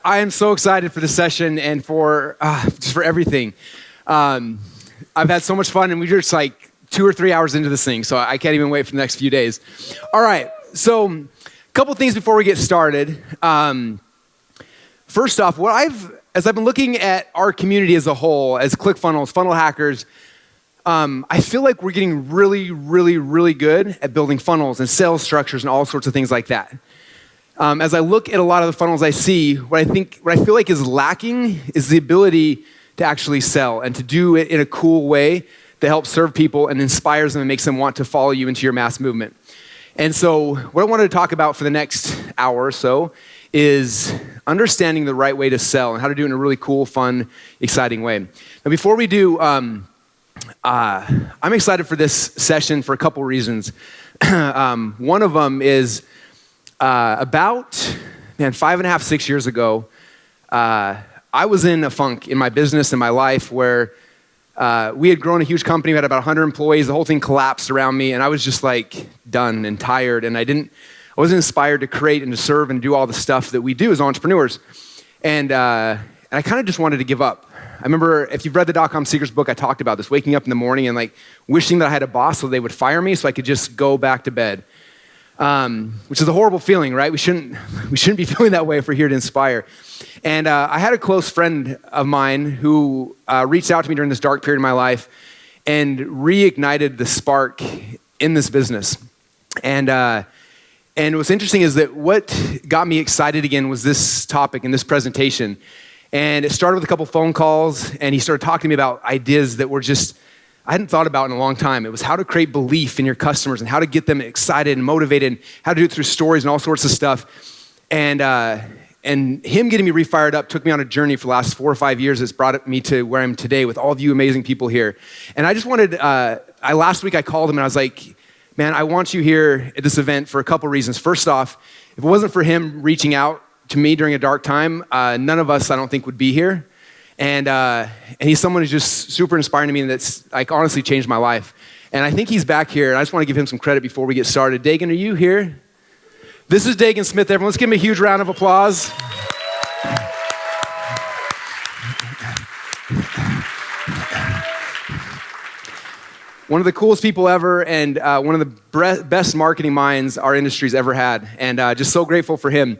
I am so excited for this session and for just for everything. I've had so much fun, and we're just like 2 or 3 hours into this thing, so I can't even wait for the next few days. All right, so a couple things before we get started. First off, as I've been looking at our community as a whole, as ClickFunnels, funnel hackers, I feel like we're getting really, really, really good at building funnels and sales structures and all sorts of things like that. As I look at a lot of the funnels I see, what I feel like is lacking is the ability to actually sell and to do it in a cool way that helps serve people and inspires them and makes them want to follow you into your mass movement. And so what I wanted to talk about for the next hour or so is understanding the right way to sell and how to do it in a really cool, fun, exciting way. Now, before we do, I'm excited for this session for a couple reasons. One of them is about 5.5, 6 years ago, I was in a funk in my business and my life where we had grown a huge company. We had about 100 employees. The whole thing collapsed around me, and I was just like done and tired, and I wasn't inspired to create and to serve and do all the stuff that we do as entrepreneurs. And I kind of just wanted to give up. I remember, if you've read the Dot-Com Secrets book, I talked about this, waking up in the morning and like wishing that I had a boss so they would fire me so I could just go back to bed. Which is a horrible feeling, right? We shouldn't be feeling that way if we're here to inspire. And I had a close friend of mine who reached out to me during this dark period of my life and reignited the spark in this business. And what's interesting is that what got me excited again was this topic and this presentation. And it started with a couple phone calls, and he started talking to me about ideas that were just I hadn't thought about in a long time. It was how to create belief in your customers and how to get them excited and motivated and how to do it through stories and all sorts of stuff. And him getting me refired up took me on a journey for the last 4 or 5 years that's brought me to where I'm today with all of you amazing people here. And I just wanted, last week I called him and I was like, man, I want you here at this event for a couple reasons. First off, if it wasn't for him reaching out to me during a dark time, none of us, I don't think, would be here. And he's someone who's just super inspiring to me and that's like honestly changed my life. And I think he's back here, and I just want to give him some credit before we get started. Dagan, are you here? This is Dagan Smith, everyone. Let's give him a huge round of applause. One of the coolest people ever, and one of the best marketing minds our industry's ever had. And just so grateful for him.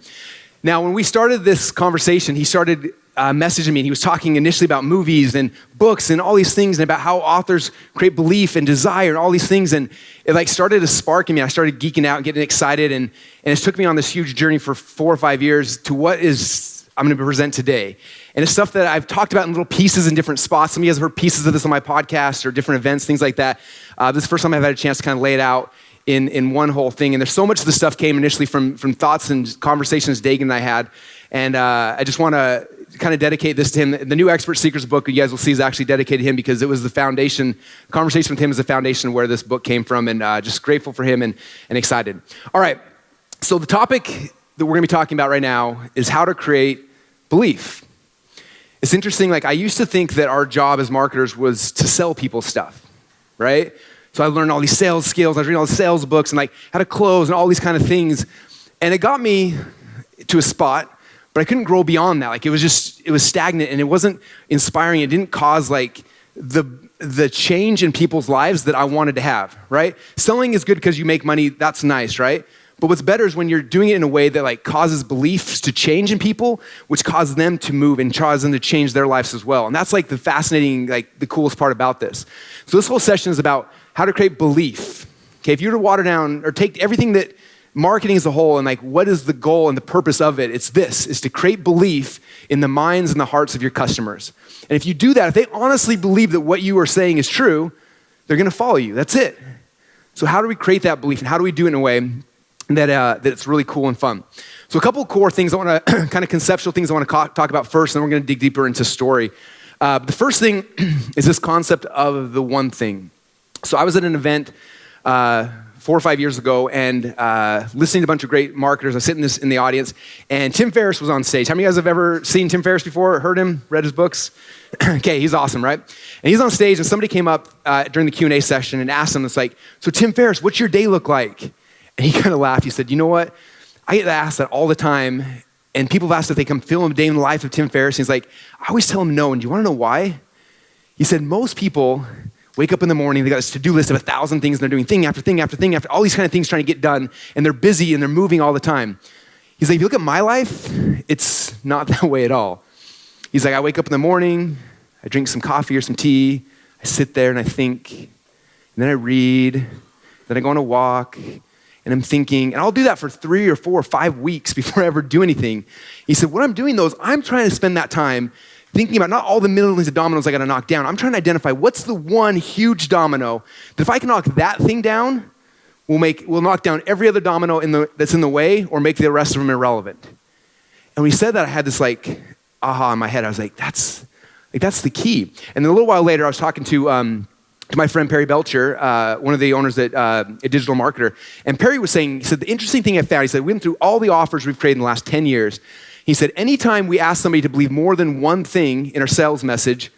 Now, when we started this conversation, he started messaging me, and he was talking initially about movies and books and all these things and about how authors create belief and desire and all these things, and it like started to spark in me. I started geeking out and getting excited, and it took me on this huge journey for 4 or 5 years to what I'm going to present today. And it's stuff that I've talked about in little pieces in different spots. Some of you guys have heard pieces of this on my podcast or different events, things like that. This is the first time I've had a chance to kind of lay it out in one whole thing. And there's so much of the stuff came initially from thoughts and conversations Dagan and I had. And I just want to kind of dedicate this to him. The new Expert Secrets book you guys will see is actually dedicated to him because it was the foundation. Conversation with him is the foundation where this book came from, and just grateful for him and excited. All right, so the topic that we're going to be talking about right now is how to create belief. It's interesting, like I used to think that our job as marketers was to sell people stuff, right? So I learned all these sales skills, I was reading all the sales books and like how to close and all these kind of things. And it got me to a spot, but I couldn't grow beyond that. Like it was stagnant and it wasn't inspiring. It didn't cause like the change in people's lives that I wanted to have, right? Selling is good because you make money, that's nice, right? But what's better is when you're doing it in a way that like causes beliefs to change in people, which causes them to move and causes them to change their lives as well. And that's like the fascinating, like the coolest part about this. So this whole session is about how to create belief. Okay, if you were to water down or take everything that marketing as a whole and like what is the goal and the purpose of it, it's this, is to create belief in the minds and the hearts of your customers. And if you do that, if they honestly believe that what you are saying is true, they're gonna follow you, that's it. So how do we create that belief and how do we do it in a way that it's really cool and fun? So a couple of core things I wanna, kind of conceptual things I wanna talk about first, and then we're gonna dig deeper into story. The first thing is this concept of the one thing. So I was at an event 4 or 5 years ago and listening to a bunch of great marketers. I was sitting in the audience, and Tim Ferriss was on stage. How many of you guys have ever seen Tim Ferriss before, heard him, read his books? Okay, he's awesome, right? And he's on stage, and somebody came up during the Q&A session and asked him, it's like, so Tim Ferriss, what's your day look like? And he kind of laughed. He said, you know what? I get asked that all the time, And people have asked if they come film a day in the life of Tim Ferriss. And he's like, I always tell them no. And do you want to know why? He said, most people wake up in the morning, they got this to-do list of 1,000 things, and they're doing thing after thing after thing after all these kind of things trying to get done, and they're busy and they're moving all the time. He's like, if you look at my life, it's not that way at all. He's like, I wake up in the morning, I drink some coffee or some tea, I sit there and I think, and then I read, then I go on a walk, and I'm thinking, and I'll do that for 3 or 4 or 5 weeks before I ever do anything. He said, when I'm doing those, I'm trying to spend that time thinking about not all the millions of dominoes I gotta knock down. I'm trying to identify what's the one huge domino that if I can knock that thing down, will knock down every other domino that's in the way or make the rest of them irrelevant. And when he said that, I had this like aha in my head. I was like, that's the key. And then a little while later, I was talking to my friend Perry Belcher, one of the owners at a digital marketer. And Perry was saying, he said, the interesting thing I found, he said, we went through all the offers we've created in the last 10 years. He said, anytime we asked somebody to believe more than one thing in our sales message,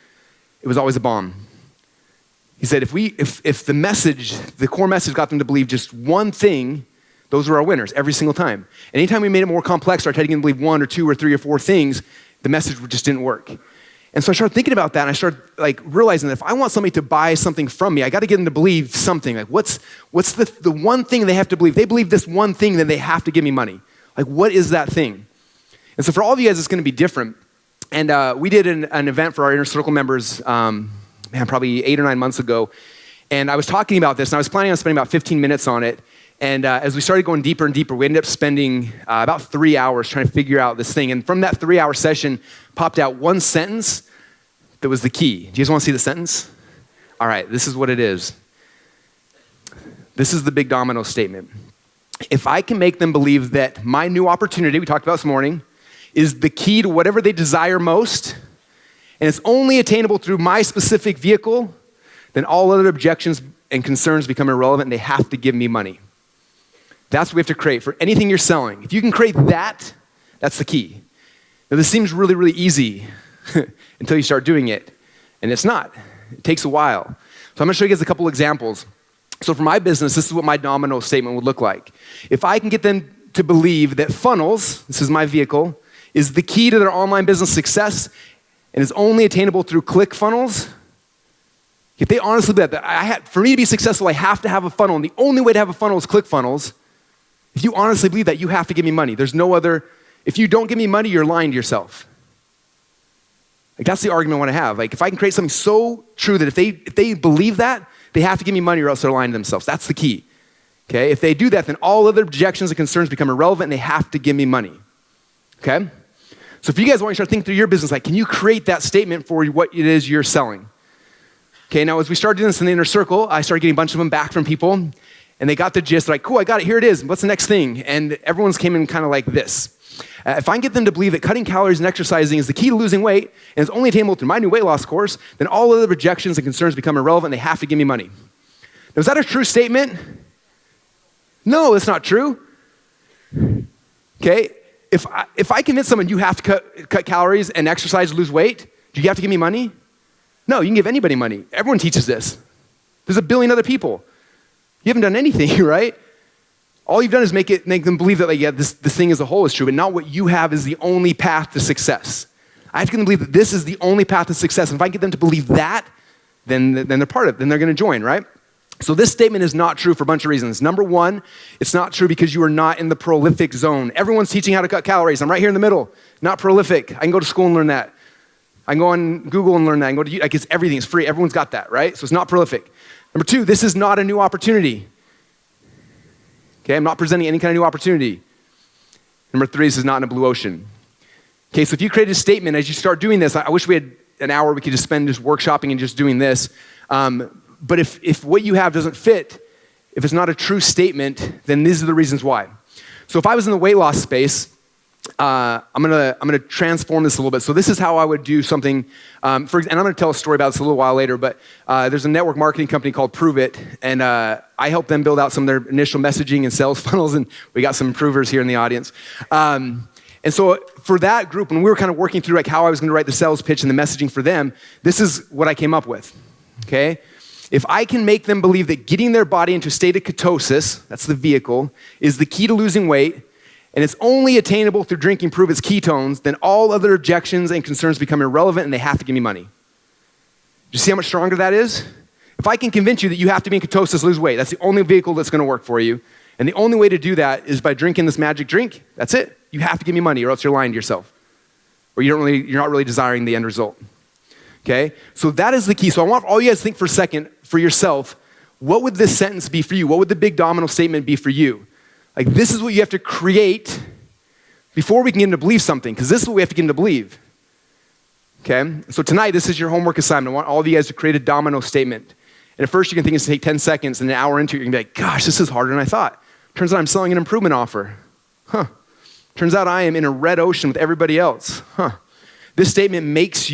it was always a bomb. He said, if the message, the core message got them to believe just one thing, those were our winners every single time. And anytime we made it more complex, started getting them to believe 1 or 2 or 3 or 4 things, the message just didn't work. And so I started thinking about that, and I started like realizing that if I want somebody to buy something from me, I got to get them to believe something. Like what's the one thing they have to believe? If they believe this one thing, then they have to give me money. Like what is that thing? And so for all of you guys, it's going to be different. And we did an event for our Inner Circle members, probably 8 or 9 months ago. And I was talking about this, and I was planning on spending about 15 minutes on it. And as we started going deeper and deeper, we ended up spending about 3 hours trying to figure out this thing. And from that 3-hour session, popped out one sentence that was the key. Do you guys want to see the sentence? All right, this is what it is. This is the big domino statement. If I can make them believe that my new opportunity, we talked about this morning, is the key to whatever they desire most, and it's only attainable through my specific vehicle, then all other objections and concerns become irrelevant, and they have to give me money. That's what we have to create for anything you're selling. If you can create that, that's the key. Now, this seems really, really easy until you start doing it, and it's not. It takes a while. So I'm gonna show you guys a couple examples. So for my business, this is what my domino statement would look like. If I can get them to believe that funnels, this is my vehicle, is the key to their online business success and is only attainable through ClickFunnels, if they honestly believe that for me to be successful, I have to have a funnel, and the only way to have a funnel is ClickFunnels, if you honestly believe that, you have to give me money. There's no other, if you don't give me money, you're lying to yourself. Like that's the argument I want to have. Like if I can create something so true that if they believe that, they have to give me money or else they're lying to themselves. That's the key. Okay? If they do that, then all other objections and concerns become irrelevant and they have to give me money. Okay? So if you guys want to start thinking through your business, like can you create that statement for what it is you're selling? Okay, now as we started doing this in the Inner Circle, I started getting a bunch of them back from people, and they got the gist. They're like, cool, I got it, here it is. What's the next thing? And everyone's came in kind of like this. If I can get them to believe that cutting calories and exercising is the key to losing weight, and it's only attainable through my new weight loss course, then all other objections and concerns become irrelevant, and they have to give me money. Now, is that a true statement? No, it's not true. Okay, if I convince someone you have to cut calories and exercise to lose weight, do you have to give me money? No, you can give anybody money. Everyone teaches this. There's a billion other people. You haven't done anything, right? All you've done is make them believe that, like, yeah, this thing as a whole is true, but not what you have is the only path to success. I have to get them to believe that this is the only path to success. And if I get them to believe that, then they're part of it. Then they're going to join, right? So this statement is not true for a bunch of reasons. Number one, it's not true because you are not in the prolific zone. Everyone's teaching how to cut calories. I'm right here in the middle. Not prolific. I can go to school and learn that. I can go on Google and learn that. I can go to YouTube. Like it's everything. It's free. Everyone's got that, right? So it's not prolific. Number two, this is not a new opportunity. Okay, I'm not presenting any kind of new opportunity. Number three, this is not in a blue ocean. Okay, so if you create a statement as you start doing this, I wish we had an hour we could just spend just workshopping and just doing this. But if what you have doesn't fit, if it's not a true statement, then these are the reasons why. So if I was in the weight loss space, I'm gonna transform this a little bit. So this is how I would do something. And I'm gonna tell a story about this a little while later. But there's a network marketing company called Prove It, and I helped them build out some of their initial messaging and sales funnels. And we got some improvers here in the audience. And so for that group, when we were kind of working through like how I was going to write the sales pitch and the messaging for them, this is what I came up with. Okay. If I can make them believe that getting their body into a state of ketosis, that's the vehicle, is the key to losing weight, and it's only attainable through drinking prove its ketones, then all other objections and concerns become irrelevant and they have to give me money. Do you see how much stronger that is? If I can convince you that you have to be in ketosis to lose weight, that's the only vehicle that's gonna work for you. And the only way to do that is by drinking this magic drink. That's it. You have to give me money or else you're lying to yourself. Or you're not really desiring the end result. Okay? So that is the key. So I want all you guys to think for a second for yourself, what would this sentence be for you? What would the big domino statement be for you? Like, this is what you have to create before we can get into believe something, because this is what we have to get into believe. Okay? So tonight, this is your homework assignment. I want all of you guys to create a domino statement. And at first you can think it's going to take 10 seconds, and an hour into it, you're going to be like, gosh, this is harder than I thought. Turns out I'm selling an improvement offer. Turns out I am in a red ocean with everybody else. This statement makes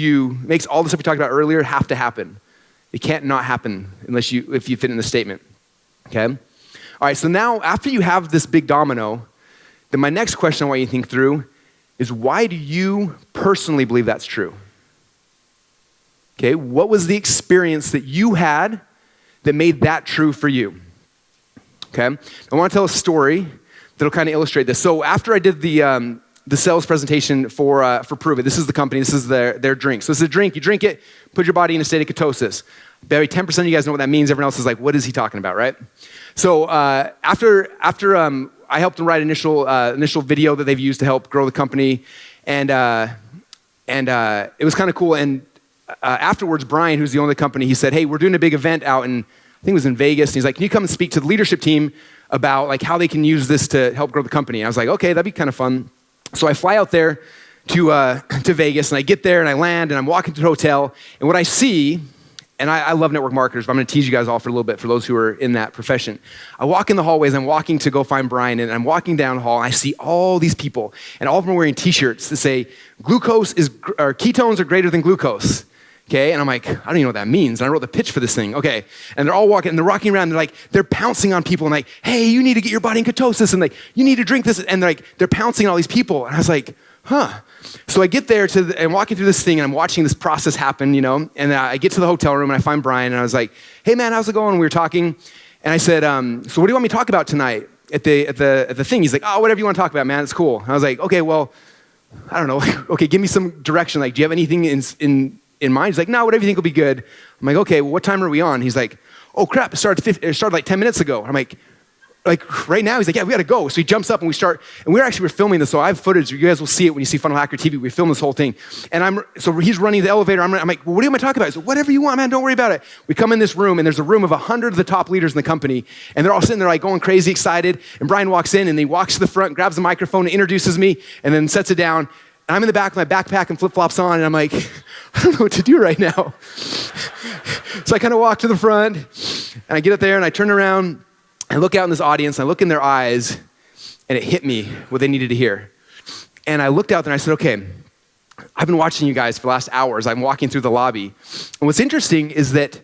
all the stuff we talked about earlier have to happen. It can't not happen if you fit in the statement. Okay? All right, so now after you have this big domino, then my next question I want you to think through is, why do you personally believe that's true? Okay, what was the experience that you had that made that true for you? Okay, I want to tell a story that'll kind of illustrate this. So after I did the sales presentation for Prove It, this is the company, this is their drink. So this is a drink, you drink it, put your body in a state of ketosis. Maybe 10% of you guys know what that means. Everyone else is like, what is he talking about, right? So after I helped them write initial video that they've used to help grow the company, and it was kind of cool. And afterwards, Brian, who's the owner of the company, he said, hey, we're doing a big event out in, I think it was in Vegas. And he's like, can you come and speak to the leadership team about like how they can use this to help grow the company? And I was like, okay, that'd be kind of fun. So I fly out there to Vegas, and I get there and I land and I'm walking to the hotel, and what I see, and I love network marketers, but I'm gonna tease you guys all for a little bit for those who are in that profession. I walk in the hallways, I'm walking to go find Brian, and I'm walking down the hall and I see all these people, and all of them are wearing t-shirts that say, ketones are greater than glucose. Okay, and I'm like, I don't even know what that means. And I wrote the pitch for this thing. Okay, and they're all walking, and they're rocking around. And they're pouncing on people, and like, hey, you need to get your body in ketosis, and like, you need to drink this. And they're pouncing on all these people. And I was like, So I get there and walking through this thing, and I'm watching this process happen, you know. And I get to the hotel room, and I find Brian, and I was like, hey man, how's it going? And we were talking, and I said, so what do you want me to talk about tonight at the thing? He's like, oh, whatever you want to talk about, man. It's cool. And I was like, okay, well, I don't know. Okay, give me some direction. Like, do you have anything in mind? He's like, no, whatever you think will be good. I'm like, okay, well, what time are we on? He's like, oh crap, it started like 10 minutes ago. I'm like right now? He's like, yeah, we gotta go. So he jumps up and we start, and we're filming this, so I have footage. You guys will see it when you see Funnel Hacker TV. We film this whole thing. And so he's running the elevator. I'm like, well, what am I talking about? He's like, whatever you want, man, don't worry about it. We come in this room, and there's a room of 100 of the top leaders in the company, and they're all sitting there like going crazy excited. And Brian walks in, and he walks to the front, grabs the microphone, and introduces me, and then sets it down. And I'm in the back with my backpack and flip-flops on, and I'm like, I don't know what to do right now. So I kind of walk to the front, and I get up there, and I turn around, and I look out in this audience, and I look in their eyes, and it hit me what they needed to hear. And I looked out there, and I said, okay, I've been watching you guys for the last hours. I'm walking through the lobby. And what's interesting is that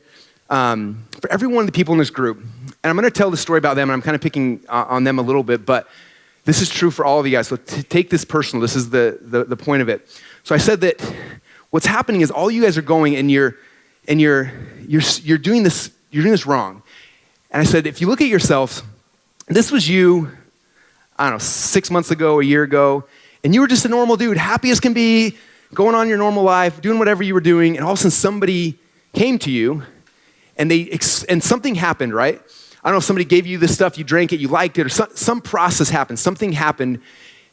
for every one of the people in this group, and I'm going to tell the story about them, and I'm kind of picking on them a little bit, but this is true for all of you guys, so take this personal. This is the point of it. So I said that what's happening is all you guys are going, and you're doing this wrong. And I said, if you look at yourselves, this was you, I don't know, 6 months ago, a year ago, and you were just a normal dude, happy as can be, going on your normal life, doing whatever you were doing, and all of a sudden somebody came to you, and something happened, right? I don't know if somebody gave you this stuff, you drank it, you liked it, or some process happened. Something happened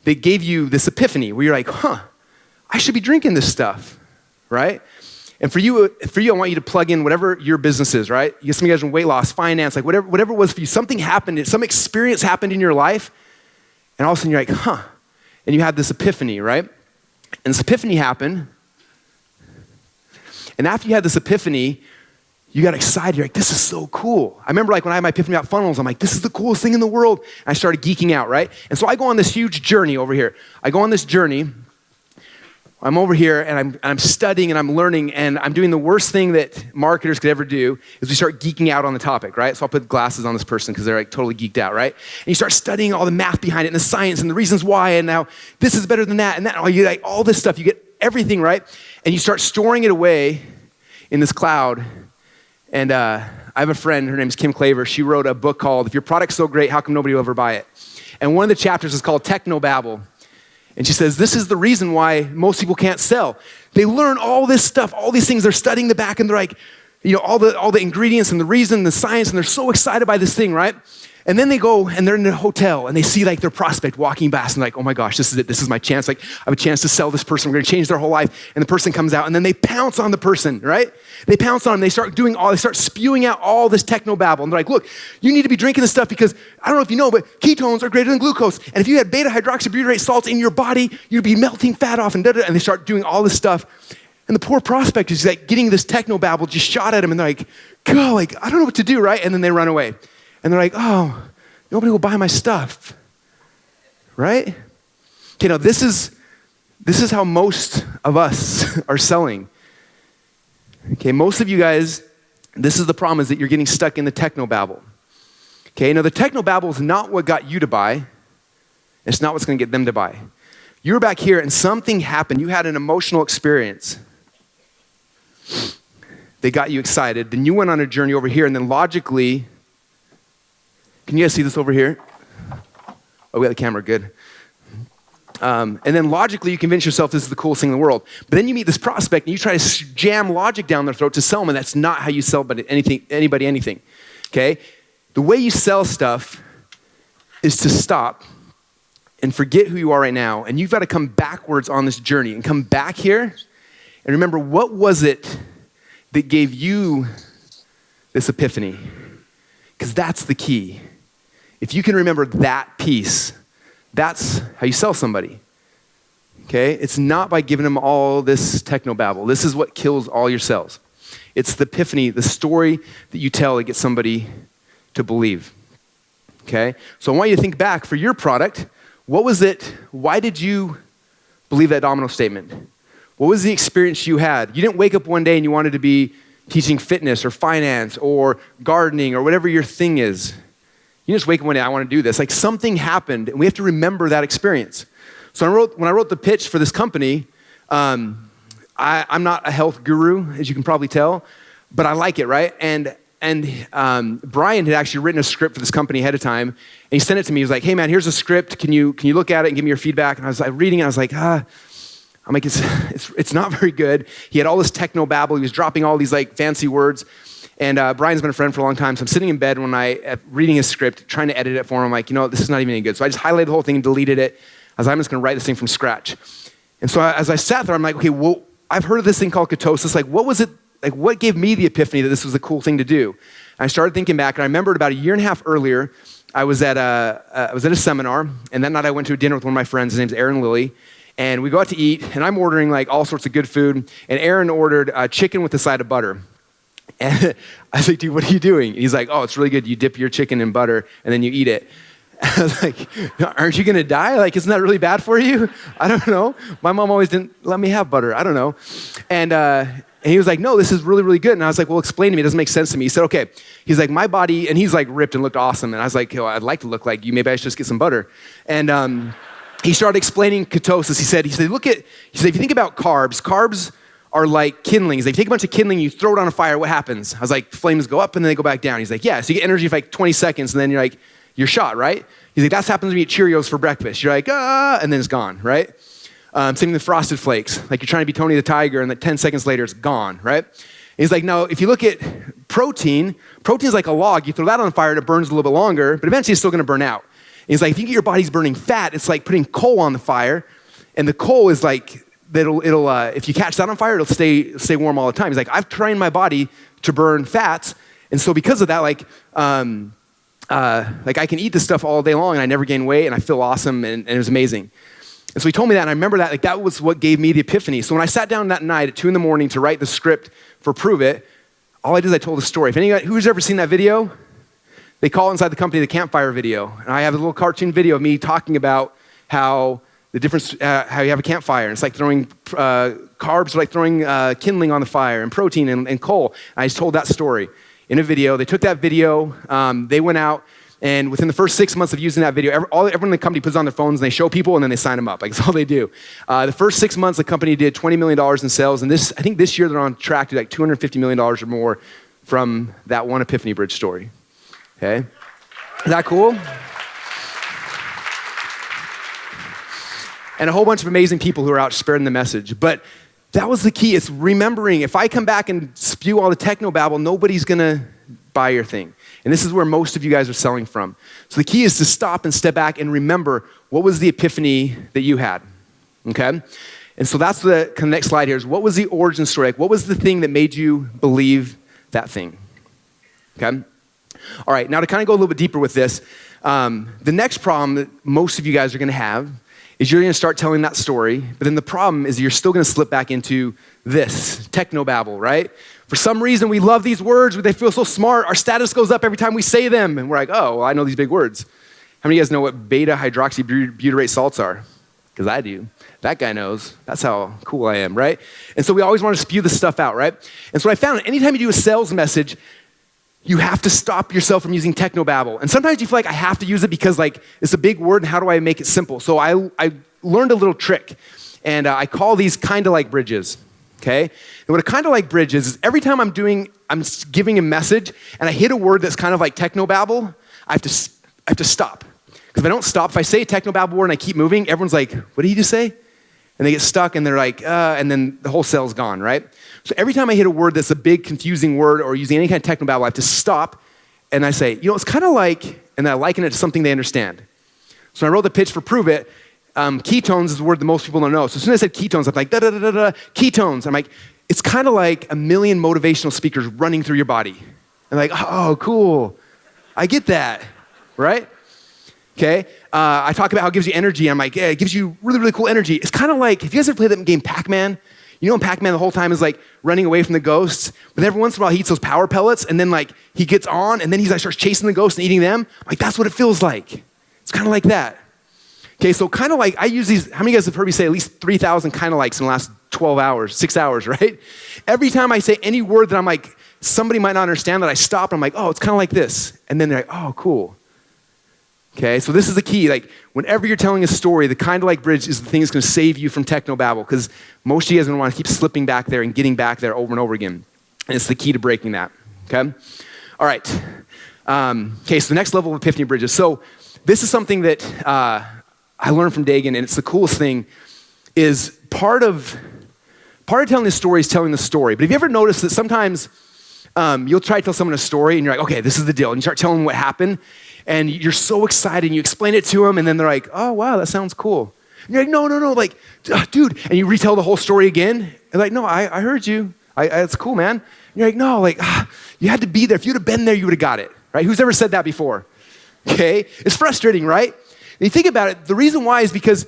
that gave you this epiphany where you're like, I should be drinking this stuff, right? And for you, I want you to plug in whatever your business is, right? You get some guys in weight loss, finance, like whatever it was for you. Something happened, some experience happened in your life, and all of a sudden you're like, and you had this epiphany, right? And this epiphany happened, and after you had this epiphany, you got excited. You're like, this is so cool. I remember like when I had my epiphany about funnels, I'm like, this is the coolest thing in the world. And I started geeking out, right? And so I go on this huge journey over here. I'm over here, and I'm studying, and I'm learning, and I'm doing the worst thing that marketers could ever do is we start geeking out on the topic, right? So I'll put glasses on this person because they're like totally geeked out, right? And you start studying all the math behind it and the science and the reasons why, and now this is better than that, and that, all this stuff. You get everything, right? And you start storing it away in this cloud. And I have a friend, her name's Kim Claver. She wrote a book called If Your Product's So Great, How Come Nobody Will Ever Buy It? And one of the chapters is called Technobabble. And she says, this is the reason why most people can't sell. They learn all this stuff, all these things. They're studying the back and they're like, all the ingredients and the reason, the science, and they're so excited by this thing, right? And then they go and they're in a hotel and they see like their prospect walking past and like, oh my gosh, this is it. This is my chance. Like I have a chance to sell this person. We're going to change their whole life. And the person comes out and then they pounce on the person, right? They pounce on them. They start spewing out all this technobabble. And they're like, look, you need to be drinking this stuff because I don't know if you know, but ketones are greater than glucose. And if you had beta hydroxybutyrate salts in your body, you'd be melting fat off and da-da-da. And they start doing all this stuff. And the poor prospect is like getting this technobabble just shot at him. And they're like, go, like, I don't know what to do, right? And then they run away. And they're like, oh, nobody will buy my stuff, right? Okay, now this is how most of us are selling. Okay, most of you guys, this is the problem, is that you're getting stuck in the technobabble. Okay, now the technobabble is not what got you to buy. It's not what's gonna get them to buy. You were back here and something happened. You had an emotional experience. They got you excited. Then you went on a journey over here and then logically, can you guys see this over here? Oh, we got the camera, good. And then logically, you convince yourself this is the coolest thing in the world. But then you meet this prospect and you try to jam logic down their throat to sell them, and that's not how you sell anybody anything, okay? The way you sell stuff is to stop and forget who you are right now, and you've got to come backwards on this journey and come back here and remember, what was it that gave you this epiphany? Because that's the key. If you can remember that piece, that's how you sell somebody, okay? It's not by giving them all this technobabble. This is what kills all your sales. It's the epiphany, the story that you tell to get somebody to believe, okay? So I want you to think back for your product. What was it? Why did you believe that domino statement? What was the experience you had? You didn't wake up one day and you wanted to be teaching fitness or finance or gardening or whatever your thing is. You just wake up one day, I want to do this. Like something happened, and we have to remember that experience. So when I wrote the pitch for this company, I'm not a health guru, as you can probably tell, but I like it, right? And Brian had actually written a script for this company ahead of time, and he sent it to me. He was like, hey man, here's a script. Can you look at it and give me your feedback? And I was like reading it, I was like, I'm like, it's not very good. He had all this technobabble. He was dropping all these like fancy words. And Brian's been a friend for a long time, so I'm sitting in bed reading his script, trying to edit it for him. I'm like, this is not even any good. So I just highlighted the whole thing and deleted it. I was like, I'm just gonna write this thing from scratch. And so as I sat there, I'm like, okay, well, I've heard of this thing called ketosis. Like, what was it? Like, what gave me the epiphany that this was a cool thing to do? And I started thinking back, and I remembered about a year and a half earlier, I was at a seminar, and that night I went to a dinner with one of my friends. His name's Aaron Lilly. And we go out to eat, and I'm ordering like all sorts of good food. And Aaron ordered chicken with a side of butter. And I was like, dude, what are you doing? And he's like, oh, it's really good. You dip your chicken in butter, and then you eat it. And I was like, aren't you going to die? Like, isn't that really bad for you? I don't know. My mom always didn't let me have butter. I don't know. And he was like, no, this is really, really good. And I was like, well, explain to me. It doesn't make sense to me. He said, okay. He's like, my body, and he's like ripped and looked awesome. And I was like, I'd like to look like you. Maybe I should just get some butter. And he started explaining ketosis. He said, if you think about carbs are like kindlings. If you take a bunch of kindling, you throw it on a fire, what happens? I was like, flames go up and then they go back down. He's like, yeah, so you get energy for like 20 seconds and then you're shot, right? He's like, that's happens when you eat Cheerios for breakfast. You're like, and then it's gone, right? Same with Frosted Flakes. Like you're trying to be Tony the Tiger and then 10 seconds later it's gone, right? And he's like, no, if you look at protein's like a log. You throw that on fire and it burns a little bit longer, but eventually it's still gonna burn out. And he's like, if you get your body's burning fat, it's like putting coal on the fire, and the coal is like, it'll if you catch that on fire, it'll stay warm all the time. He's like, I've trained my body to burn fats, and so because of that, like I can eat this stuff all day long, and I never gain weight, and I feel awesome, and it was amazing. And so he told me that, and I remember that, like that was what gave me the epiphany. So when I sat down that night at 2 a.m. to write the script for Prove It, all I did is I told the story. If anybody who's ever seen that video, they call inside the company the campfire video, and I have a little cartoon video of me talking about how the difference, how you have a campfire. And it's like throwing carbs, like throwing kindling on the fire, and protein and coal. And I just told that story in a video. They took that video, they went out, and within the first 6 months of using that video, everyone in the company puts on their phones and they show people and then they sign them up. Like, that's all they do. The first 6 months, the company did $20 million in sales, and I think this year they're on track to like $250 million or more from that one Epiphany Bridge story. Okay? Is that cool? and a whole bunch of amazing people who are out spreading the message. But that was the key. It's remembering, if I come back and spew all the technobabble, nobody's gonna buy your thing. And this is where most of you guys are selling from. So the key is to stop and step back and remember, what was the epiphany that you had, okay? And so that's the kind of next slide here is, what was the origin story? Like, what was the thing that made you believe that thing, okay? All right, now to kind of go a little bit deeper with this, the next problem that most of you guys are gonna have is you're gonna start telling that story, but then the problem is you're still gonna slip back into this, technobabble, right? For some reason, we love these words, they feel so smart, our status goes up every time we say them, and we're like, oh, well, I know these big words. How many of you guys know what beta-hydroxybutyrate salts are? Because I do. That guy knows. That's how cool I am, right? And so we always want to spew this stuff out, right? And so I found anytime you do a sales message, you have to stop yourself from using technobabble. And sometimes you feel like I have to use it because like it's a big word and how do I make it simple? So I learned a little trick, and I call these kind of like bridges, okay? And what a kind of like bridge is every time I'm giving a message and I hit a word that's kind of like technobabble, I have to stop. Because if I don't stop, if I say a technobabble word and I keep moving, everyone's like, what did he just say? And they get stuck and they're like, and then the whole sale's gone, right? So every time I hit a word that's a big confusing word or using any kind of technobabble, I have to stop and I say, it's kind of like, and then I liken it to something they understand. So I wrote the pitch for Prove It. Ketones is a word that most people don't know. So as soon as I said ketones, I'm like, da-da-da-da-da, ketones. I'm like, it's kind of like a million motivational speakers running through your body. I'm like, oh, cool. I get that, right? Okay, I talk about how it gives you energy. I'm like, yeah, it gives you really, really cool energy. It's kind of like, if you guys ever played that game Pac-Man, you know when Pac-Man the whole time is like running away from the ghosts, but every once in a while he eats those power pellets and then like he gets on and then he's like starts chasing the ghosts and eating them. Like that's what it feels like. It's kind of like that. Okay, so kind of like, I use these, how many of you guys have heard me say at least 3,000 kind of likes in the last 12 hours, 6 hours, right? Every time I say any word that I'm like, somebody might not understand that, I stop and I'm like, oh, it's kind of like this. And then they're like, oh, cool. Okay, so this is the key. Like, whenever you're telling a story, the kind of like bridge is the thing that's going to save you from technobabble, because most of you guys are going to want to keep slipping back there and getting back there over and over again. And it's the key to breaking that, okay? All right. Okay, so the next level of epiphany bridges. So this is something that I learned from Dagan, and it's the coolest thing, is part of telling the story is telling the story. But have you ever noticed that sometimes you'll try to tell someone a story, and you're like, okay, this is the deal. And you start telling them what happened, and you're so excited, and you explain it to them, and then they're like, oh, wow, that sounds cool. And you're like, no, like, dude. And you retell the whole story again. And like, no, I heard you. It's cool, man. And you're like, no, like, you had to be there. If you'd have been there, you would have got it, right? Who's ever said that before? Okay? It's frustrating, right? And you think about it, the reason why is because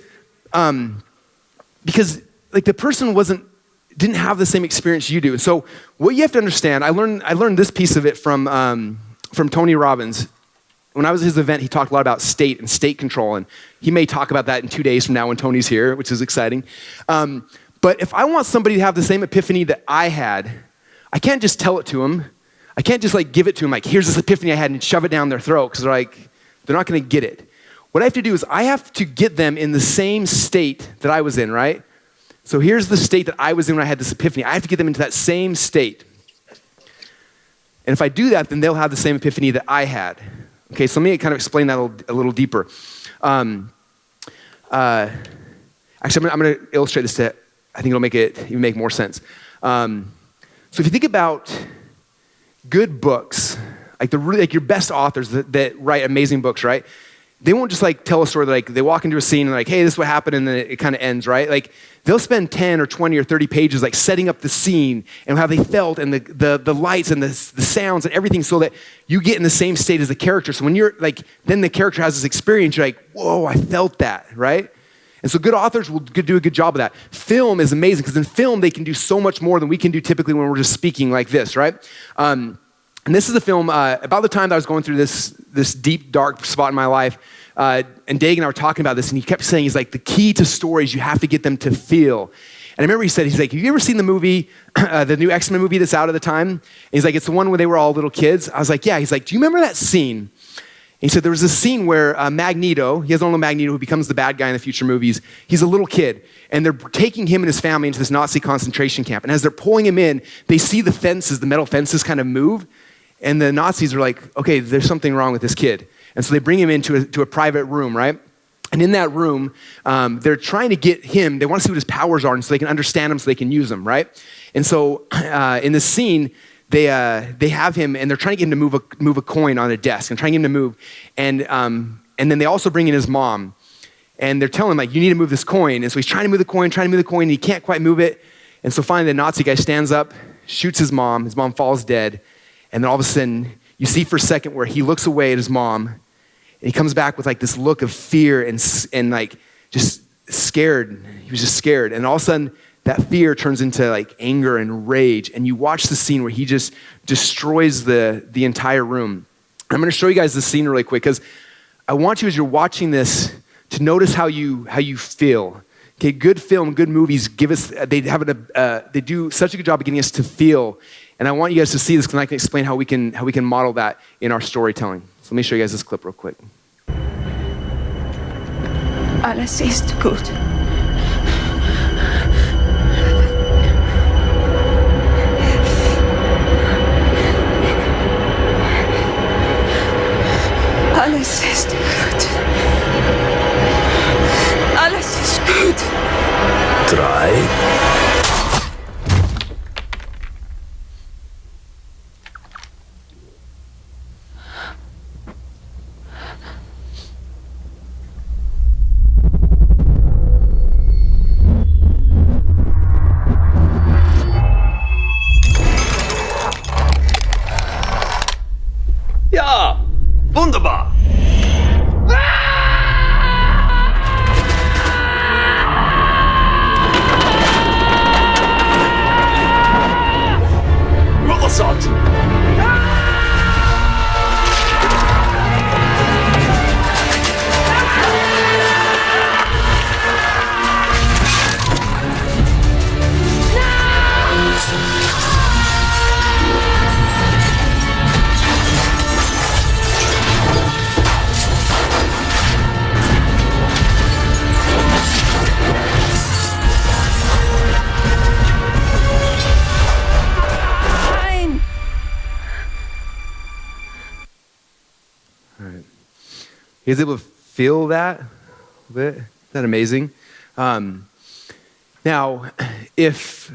like the person didn't have the same experience you do. And so what you have to understand, I learned this piece of it from Tony Robbins. When I was at his event, he talked a lot about state and state control, and he may talk about that in 2 days from now when Tony's here, which is exciting. But if I want somebody to have the same epiphany that I had, I can't just tell it to them. I can't just like give it to them like, here's this epiphany I had, and shove it down their throat, because they're not gonna get it. What I have to do is I have to get them in the same state that I was in, right? So here's the state that I was in when I had this epiphany. I have to get them into that same state. And if I do that, then they'll have the same epiphany that I had. Okay, so let me kind of explain that a little deeper. Actually, I'm going to illustrate this to, I think it'll make it even make more sense. So if you think about good books, like your best authors that write amazing books, right? They won't just like tell a story, like they walk into a scene and like, hey, this is what happened, and then it kind of ends, right? Like they'll spend 10 or 20 or 30 pages like setting up the scene and how they felt and the lights and the sounds and everything, so that you get in the same state as the character. So when you're like, then the character has this experience, you're like, whoa, I felt that, right? And so good authors will do a good job of that. Film is amazing, because in film they can do so much more than we can do typically when we're just speaking like this, right? And this is a film, about the time that I was going through this deep, dark spot in my life, and Dagan and I were talking about this, and he kept saying, he's like, the key to stories, you have to get them to feel. And I remember he said, he's like, have you ever seen the movie, the new X-Men movie that's out at the time? And he's like, it's the one where they were all little kids. I was like, yeah. He's like, do you remember that scene? And he said, there was a scene where Magneto, he has only Magneto who becomes the bad guy in the future movies. He's a little kid, and they're taking him and his family into this Nazi concentration camp. And as they're pulling him in, they see the fences, the metal fences kind of move. And the Nazis are like, okay, there's something wrong with this kid. And so they bring him into a private room, right? And in that room, they're trying to get him, they want to see what his powers are and so they can understand him so they can use them, right? And so in this scene, they have him and they're trying to get him to move a coin on a desk and trying to get him to move. And then they also bring in his mom and they're telling him like, you need to move this coin. And so he's trying to move the coin, and he can't quite move it. And so finally the Nazi guy stands up, shoots his mom falls dead. And then all of a sudden you see for a second where he looks away at his mom. And he comes back with like this look of fear and like just scared. He was just scared. And all of a sudden that fear turns into like anger and rage. And you watch the scene where he just destroys the entire room. I'm gonna show you guys the scene really quick because I want you as you're watching this to notice how you feel. Okay, good film, good movies they do such a good job of getting us to feel. And I want you guys to see this because I can explain how we can model that in our storytelling. So let me show you guys this clip real quick. Alles ist gut. Alles ist gut. Alles ist gut. 3. Ja, wunderbar. Rottersot. You guys able to feel that a bit? Isn't that amazing? Now, if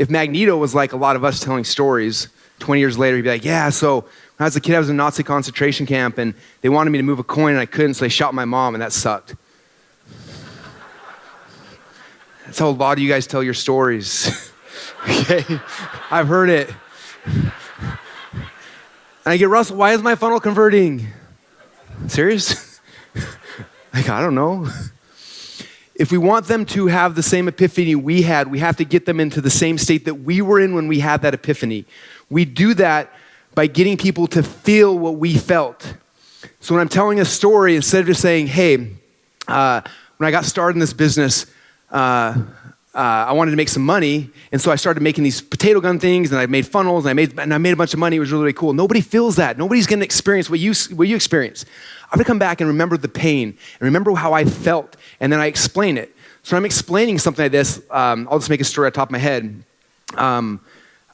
Magneto was like a lot of us telling stories, 20 years later, he'd be like, yeah, so when I was a kid, I was in a Nazi concentration camp, and they wanted me to move a coin, and I couldn't, so they shot my mom, and that sucked. That's how a lot of you guys tell your stories. Okay? I've heard it. And I get, Russell, why is my funnel converting? Serious? Like, I don't know. If we want them to have the same epiphany we had, we have to get them into the same state that we were in when we had that epiphany. We do that by getting people to feel what we felt. So when I'm telling a story, instead of just saying, hey, when I got started in this business, I wanted to make some money, and so I started making these potato gun things, and I made funnels, and I made a bunch of money. It was really, really cool. Nobody feels that. Nobody's going to experience what you experience. I'm going to come back and remember the pain, and remember how I felt, and then I explain it. So when I'm explaining something like this, I'll just make a story at the top of my head. I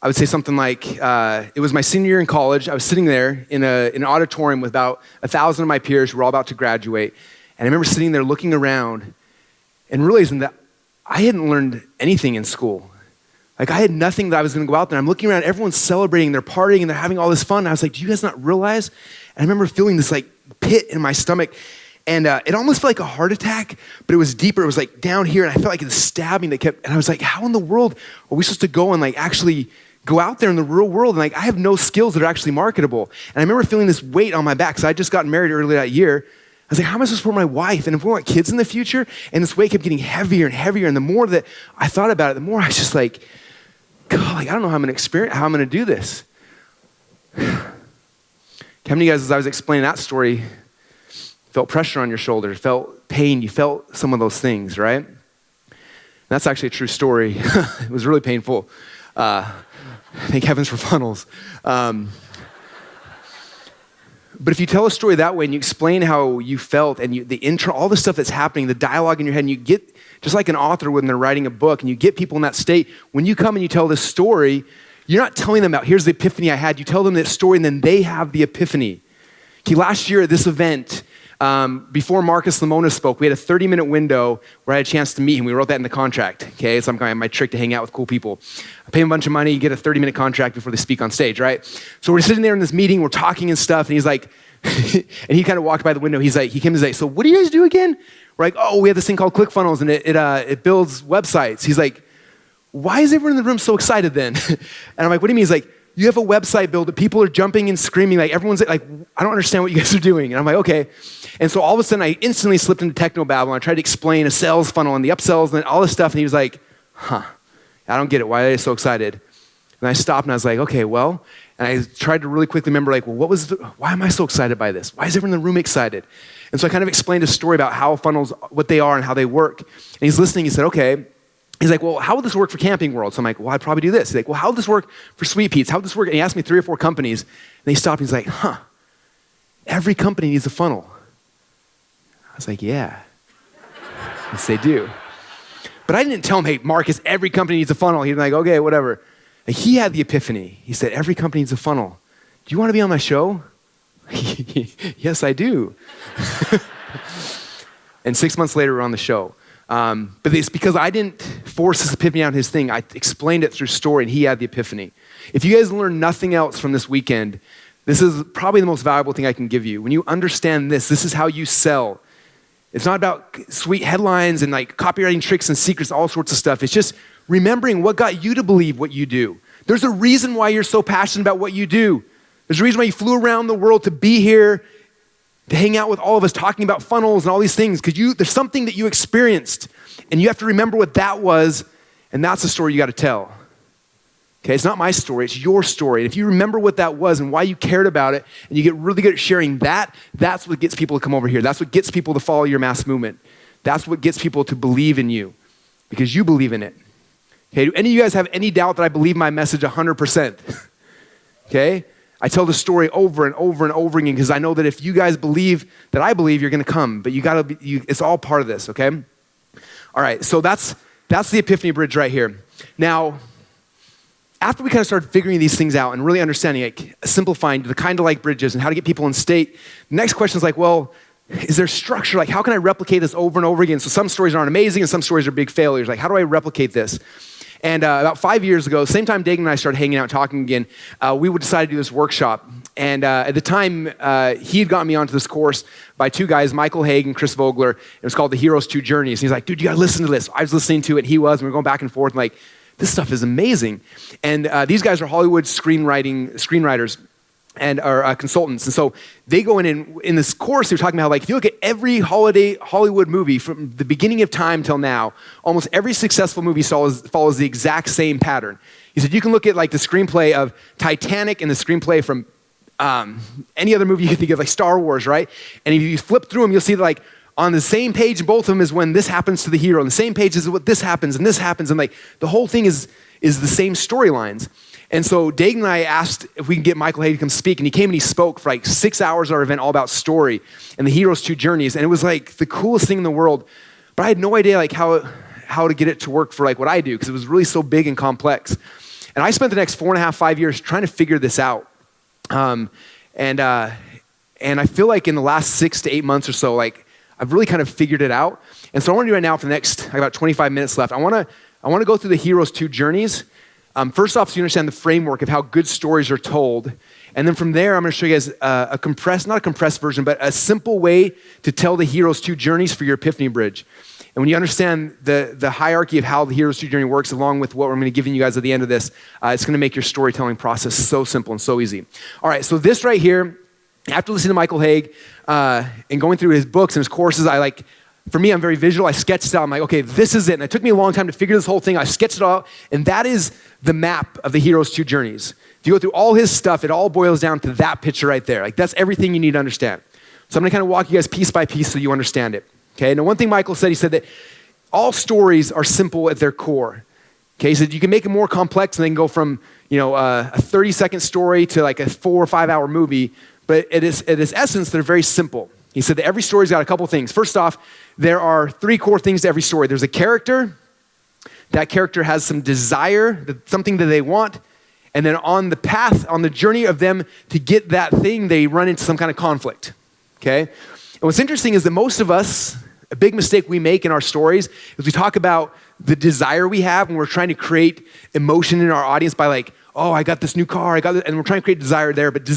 would say something like, it was my senior year in college. I was sitting there in an auditorium with about 1,000 of my peers who were all about to graduate, and I remember sitting there looking around and realizing that I hadn't learned anything in school. Like, I had nothing that I was going to go out there. I'm looking around, everyone's celebrating, they're partying, and they're having all this fun. And I was like, do you guys not realize? And I remember feeling this like pit in my stomach, and it almost felt like a heart attack, but it was deeper. It was like down here, and I felt like the stabbing that kept, and I was like, how in the world are we supposed to go and like actually go out there in the real world? And like, I have no skills that are actually marketable. And I remember feeling this weight on my back, because I had just gotten married earlier that year. I was like, how am I supposed to support my wife? And if we want kids in the future? And this weight kept getting heavier and heavier. And the more that I thought about it, the more I was just like, God, like, I don't know how I'm going to do this. How many of you guys, as I was explaining that story, felt pressure on your shoulders, felt pain, you felt some of those things, right? And that's actually a true story. It was really painful. Thank heavens for funnels. But if you tell a story that way and you explain how you felt and the intro, all the stuff that's happening, the dialogue in your head, and you get, just like an author when they're writing a book, and you get people in that state, when you come and you tell this story, you're not telling them about, here's the epiphany I had. You tell them that story and then they have the epiphany. Okay, last year at this event, Before Marcus Lemonis spoke, we had a 30-minute window where I had a chance to meet him. We wrote that in the contract, okay? So I'm kind of my trick to hang out with cool people. I pay him a bunch of money, you get a 30-minute contract before they speak on stage, right? So we're sitting there in this meeting, we're talking and stuff, and he's like, and he kind of walked by the window, he came to say, so what do you guys do again? We're like, oh, we have this thing called ClickFunnels, and it builds websites. He's like, why is everyone in the room so excited then? And I'm like, what do you mean? He's like, you have a website build that people are jumping and screaming, like everyone's like, I don't understand what you guys are doing. And I'm like, okay. And so all of a sudden I instantly slipped into technobabble. I tried to explain a sales funnel and the upsells and all this stuff. And he was like, I don't get it. Why are they so excited? And I stopped and I was like, okay, well, and I tried to really quickly remember like, well, why am I so excited by this? Why is everyone in the room excited? And so I kind of explained a story about how funnels, what they are and how they work. And he's listening, he said, okay. He's like, well, how would this work for Camping World? So I'm like, well, I'd probably do this. He's like, well, how would this work for Sweet Pete's? How would this work? And he asked me 3 or 4 companies. And he stopped and he's like, every company needs a funnel. I was like, yeah. Yes, they do. But I didn't tell him, hey, Marcus, every company needs a funnel. He was like, okay, whatever. And he had the epiphany. He said, every company needs a funnel. Do you want to be on my show? Yes, I do. And 6 months later, we're on the show. But it's because I didn't force this epiphany on his thing. I explained it through story, and he had the epiphany. If you guys learn nothing else from this weekend, this is probably the most valuable thing I can give you. When you understand this is how you sell. It's not about sweet headlines and like copywriting tricks and secrets, all sorts of stuff. It's just remembering what got you to believe what you do. There's a reason why you're so passionate about what you do. There's a reason why you flew around the world to be here, to hang out with all of us talking about funnels and all these things, because there's something that you experienced, and you have to remember what that was, and that's the story you got to tell. Okay, it's not my story, it's your story. And if you remember what that was and why you cared about it, and you get really good at sharing that, that's what gets people to come over here. That's what gets people to follow your mass movement. That's what gets people to believe in you, because you believe in it. Okay, do any of you guys have any doubt that I believe my message 100%? Okay? I tell the story over and over and over again because I know that if you guys believe that I believe, you're going to come. But it's all part of this, okay? All right, so that's the Epiphany Bridge right here. Now, after we kind of started figuring these things out and really understanding, like simplifying the kind of like bridges and how to get people in state, the next question is like, well, is there structure? Like, how can I replicate this over and over again? So some stories aren't amazing and some stories are big failures. Like, how do I replicate this? And about 5 years ago, same time Dagan and I started hanging out talking again, we would decide to do this workshop. And at the time, he had gotten me onto this course by 2 guys, Michael Haig and Chris Vogler. It was called The Hero's 2 Journeys. And he's like, dude, you gotta listen to this. I was listening to it, he was, and we were going back and forth, and like, this stuff is amazing. And these guys are Hollywood screenwriters and are consultants. And so they go in this course, they're talking about how, like, if you look at every Hollywood movie from the beginning of time till now, almost every successful movie follows the exact same pattern. He said, you can look at like the screenplay of Titanic and the screenplay from any other movie you can think of, like Star Wars, right? And if you flip through them, you'll see that like on the same page in both of them is when this happens to the hero. On the same page is what this happens, and like the whole thing is the same storylines. And so Dagan and I asked if we can get Michael Hay to come speak, and he came and he spoke for like 6 hours at our event all about story and the hero's 2 journeys, and it was like the coolest thing in the world. But I had no idea like how to get it to work for like what I do, because it was really so big and complex. And I spent the next 4.5, 5 years trying to figure this out. And I feel like in the last 6 to 8 months or so, like I've really kind of figured it out. And so I want to do right now for the next, I got about 25 minutes left. I want to go through the hero's 2 journeys. First off, so you understand the framework of how good stories are told. And then from there, I'm going to show you guys not a compressed version, but a simple way to tell the hero's 2 journeys for your Epiphany Bridge. And when you understand the hierarchy of how the hero's 2 journey works, along with what I'm going to give you guys at the end of this, it's going to make your storytelling process so simple and so easy. All right, so this right here, after listening to Michael Haig and going through his books and his courses, for me, I'm very visual. I sketched it out. I'm like, okay, this is it. And it took me a long time to figure this whole thing. I sketched it out, and that is the map of the hero's 2 journeys. If you go through all his stuff, it all boils down to that picture right there. Like, that's everything you need to understand. So I'm going to kind of walk you guys piece by piece so you understand it. Okay, now one thing Michael said, he said that all stories are simple at their core. Okay, he said you can make it more complex and they can go from, a 30-second story to like a 4 or 5 hour movie, but at its essence, they're very simple. He said that every story's got a couple things. First off, there are 3 core things to every story. There's a character. That character has some desire, something that they want, and then on the path, on the journey of them to get that thing, they run into some kind of conflict, okay? And what's interesting is that most of us, a big mistake we make in our stories is we talk about the desire we have when we're trying to create emotion in our audience by like, oh, I got this new car, and we're trying to create desire there. But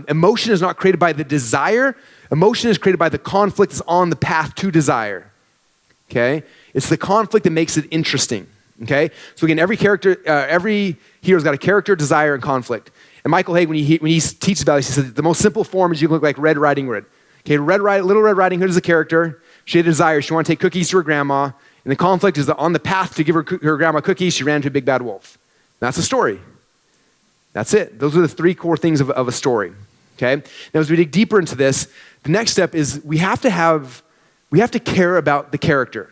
emotion is not created by the desire. Emotion is created by the conflict that's on the path to desire. Okay, it's the conflict that makes it interesting. Okay, so again, every hero's got a character, desire, and conflict. And Michael Haig, when he teaches about this, he said the most simple form is you look like Red Riding Hood. Okay, Little Red Riding Hood is a character. She had a desire. She wanted to take cookies to her grandma. And the conflict is that on the path to give her grandma cookies, she ran into a big bad wolf. That's the story. That's it. Those are the three core things of a story. Okay? Now, as we dig deeper into this, the next step is we have to care about the character.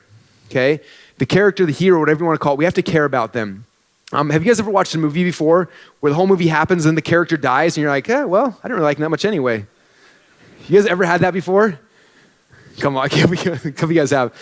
Okay? The character, the hero, whatever you want to call it, we have to care about them. Have you guys ever watched a movie before where the whole movie happens and the character dies and you're like, well, I didn't really like him that much anyway. You guys ever had that before? Come on, a couple of you guys have.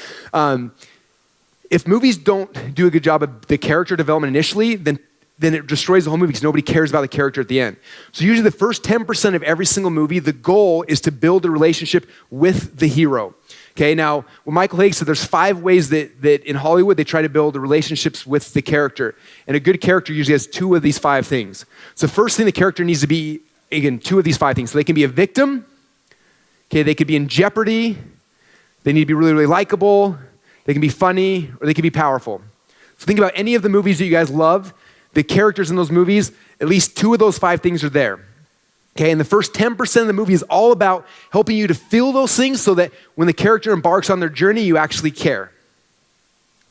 If movies don't do a good job of the character development initially, then it destroys the whole movie because nobody cares about the character at the end. So usually the first 10% of every single movie, the goal is to build a relationship with the hero. Okay, now, what Michael Haig said, there's 5 ways that in Hollywood they try to build the relationships with the character. And a good character usually has 2 of these 5 things. So first thing, the character needs to be, again, 2 of these 5 things. So they can be a victim, okay, they could be in jeopardy, they need to be really, really likable, they can be funny, or they can be powerful. So think about any of the movies that you guys love, the characters in those movies, at least 2 of those 5 things are there. Okay, and the first 10% of the movie is all about helping you to feel those things so that when the character embarks on their journey, you actually care.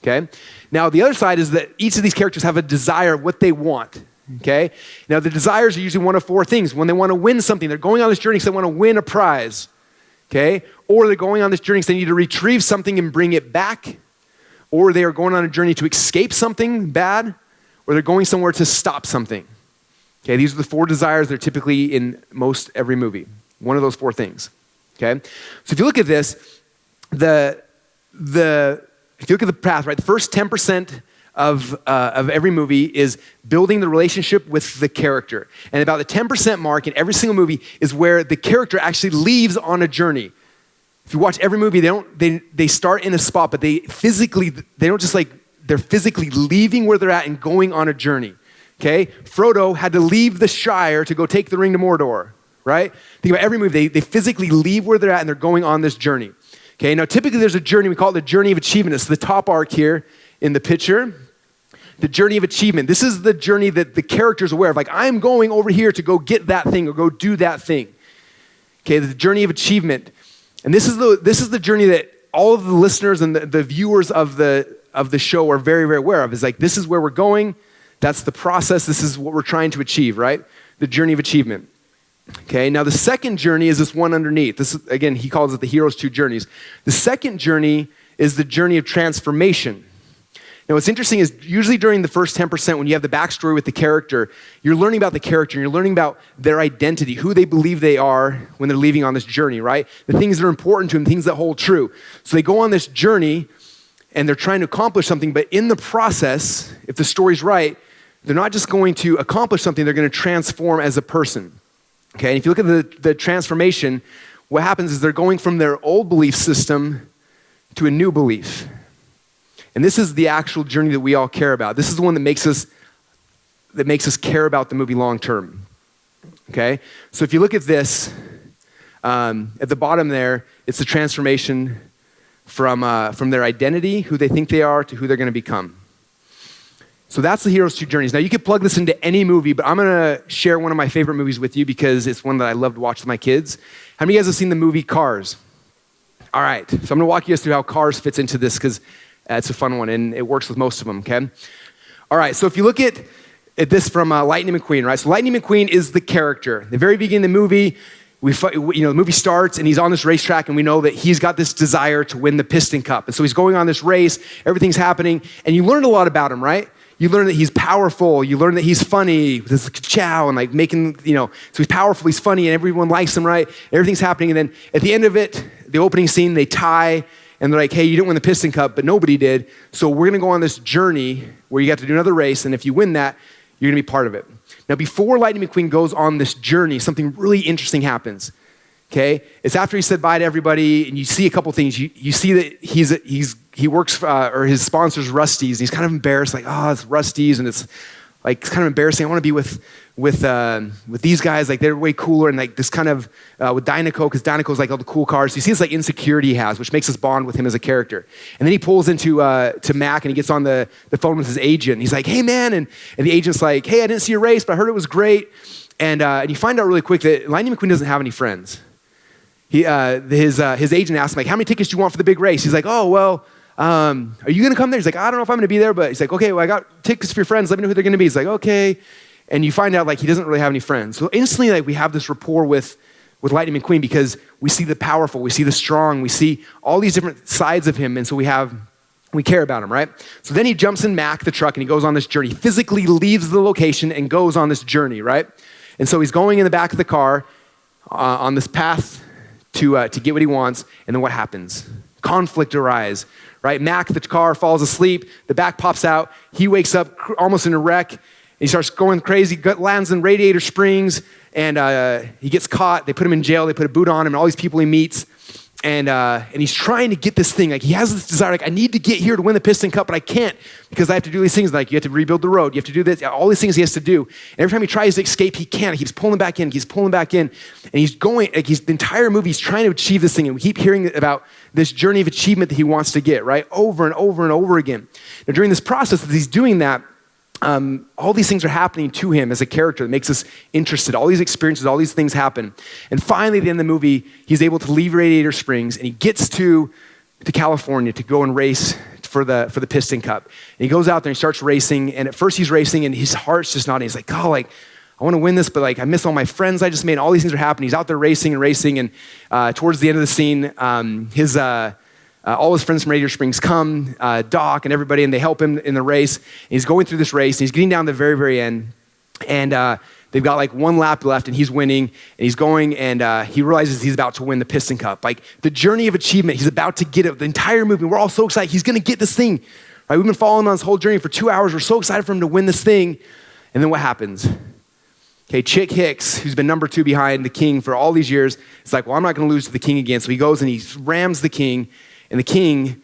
Okay? Now, the other side is that each of these characters have a desire of what they want. Okay? Now, the desires are usually one of 4 things. When they want to win something, they're going on this journey because they want to win a prize. Okay? Or they're going on this journey because they need to retrieve something and bring it back. Or they are going on a journey to escape something bad. Or they're going somewhere to stop something. Okay, these are the 4 desires that are typically in most every movie. One of those 4 things. Okay, so if you look at this, if you look at the path, right, the first 10% of every movie is building the relationship with the character, and about the 10% mark in every single movie is where the character actually leaves on a journey. If you watch every movie, they start in a spot, but they're physically leaving where they're at and going on a journey. Okay, Frodo had to leave the Shire to go take the ring to Mordor, right? Think about every movie, they physically leave where they're at and they're going on this journey. Okay, now typically there's a journey, we call it the journey of achievement. It's the top arc here in the picture. The journey of achievement. This is the journey that the character's aware of. Like, I'm going over here to go get that thing or go do that thing. Okay, the journey of achievement. And this is the journey that all of the listeners and the viewers of the show are very, very aware of. Is like, this is where we're going. That's the process. This is what we're trying to achieve, right? The journey of achievement. Okay, now the second journey is this one underneath. This is, again, he calls it the hero's 2 journeys. The second journey is the journey of transformation. Now what's interesting is usually during the first 10%, when you have the backstory with the character, you're learning about the character and you're learning about their identity, who they believe they are when they're leaving on this journey, right? The things that are important to them, things that hold true. So they go on this journey and they're trying to accomplish something, but in the process, if the story's right, they're not just going to accomplish something, they're going to transform as a person. Okay, and if you look at the transformation, what happens is they're going from their old belief system to a new belief. And this is the actual journey that we all care about. This is the one that makes us care about the movie long term. Okay, so if you look at this, at the bottom there, it's the transformation from their identity, who they think they are, to who they're going to become. So that's the hero's 2 journeys. Now you could plug this into any movie, but I'm gonna share one of my favorite movies with you because it's one that I love to watch with my kids. How many of you guys have seen the movie Cars? All right, so I'm gonna walk you guys through how Cars fits into this because it's a fun one and it works with most of them, okay? All right, so if you look at this from Lightning McQueen, right? So Lightning McQueen is the character. At the very beginning of the movie, the movie starts and he's on this racetrack and we know that he's got this desire to win the Piston Cup. And so he's going on this race, everything's happening, and you learn a lot about him, right? You learn that he's powerful. You learn that he's funny. With his chow and like making, so he's powerful, he's funny, and everyone likes him, right? Everything's happening. And then at the end of it, the opening scene, they tie and they're like, hey, you didn't win the Piston Cup, but nobody did. So we're going to go on this journey where you have to do another race. And if you win that, you're going to be part of it. Now, before Lightning McQueen goes on this journey, something really interesting happens. okay? It's after he said bye to everybody, and you see a couple things. You see that he works, or his sponsor's Rusty's, and he's kind of embarrassed, like, oh, it's Rusty's, and it's like kind of embarrassing. I want to be with these guys, like they're way cooler, and like this kind of with Dynaco, because Dynaco's like all the cool cars. So you see this like insecurity he has, which makes us bond with him as a character. And then he pulls into to Mac, and he gets on the phone with his agent. And he's like, hey man, and the agent's like, hey, I didn't see your race, but I heard it was great. And you find out really quick that Lightning McQueen doesn't have any friends. His agent asks him, like, how many tickets do you want for the big race? He's like, oh, well, are you going to come there? He's like, I don't know if I'm going to be there, but he's like, okay, well, I got tickets for your friends. Let me know who they're going to be. He's like, okay. And you find out, like, he doesn't really have any friends. So instantly, like, we have this rapport with Lightning McQueen because we see the powerful, we see the strong, we see all these different sides of him. And so we care about him, right? So then he jumps in Mac, the truck, and he goes on this journey. He physically leaves the location and goes on this journey, right? And so he's going in the back of the car on this path to get what he wants. And then what happens? Conflict arises, right? Mac, the car, falls asleep. The back pops out. He wakes up almost in a wreck. He starts going crazy, lands in Radiator Springs, and he gets caught. They put him in jail. They put a boot on him, and all these people he meets. And he's trying to get this thing. Like, he has this desire, like, I need to get here to win the Piston Cup, but I can't because I have to do these things. Like, you have to rebuild the road. You have to do this. All these things he has to do. And every time he tries to escape, he can't. He keeps pulling back in. And he's going, like, the entire movie, he's trying to achieve this thing. And we keep hearing about this journey of achievement that he wants to get, right? Over and over and over again. Now, during this process, as he's doing that, all these things are happening to him as a character that makes us interested. All these experiences, all these things happen. And finally, at the end of the movie, he's able to leave Radiator Springs, and he gets to California to go and race for the Piston Cup. And he goes out there and he starts racing, and at first he's racing, and his heart's just not. He's like, oh, like, I want to win this, but like I miss all my friends I just made. All these things are happening. He's out there racing, and towards the end of the scene, all his friends from Radiator Springs come, Doc and everybody, and they help him in the race. And he's going through this race, and he's getting down to the very, very end. And they've got like one lap left, and he's winning. And he's going, and he realizes he's about to win the Piston Cup. Like the journey of achievement, he's about to get it. The entire movie, we're all so excited. He's going to get this thing. Right? We've been following him on this whole journey for 2 hours. We're so excited for him to win this thing. And then what happens? Okay, Chick Hicks, who's been number 2 behind the King for all these years, is like, well, I'm not going to lose to the King again. So he goes and he rams the King. And the King,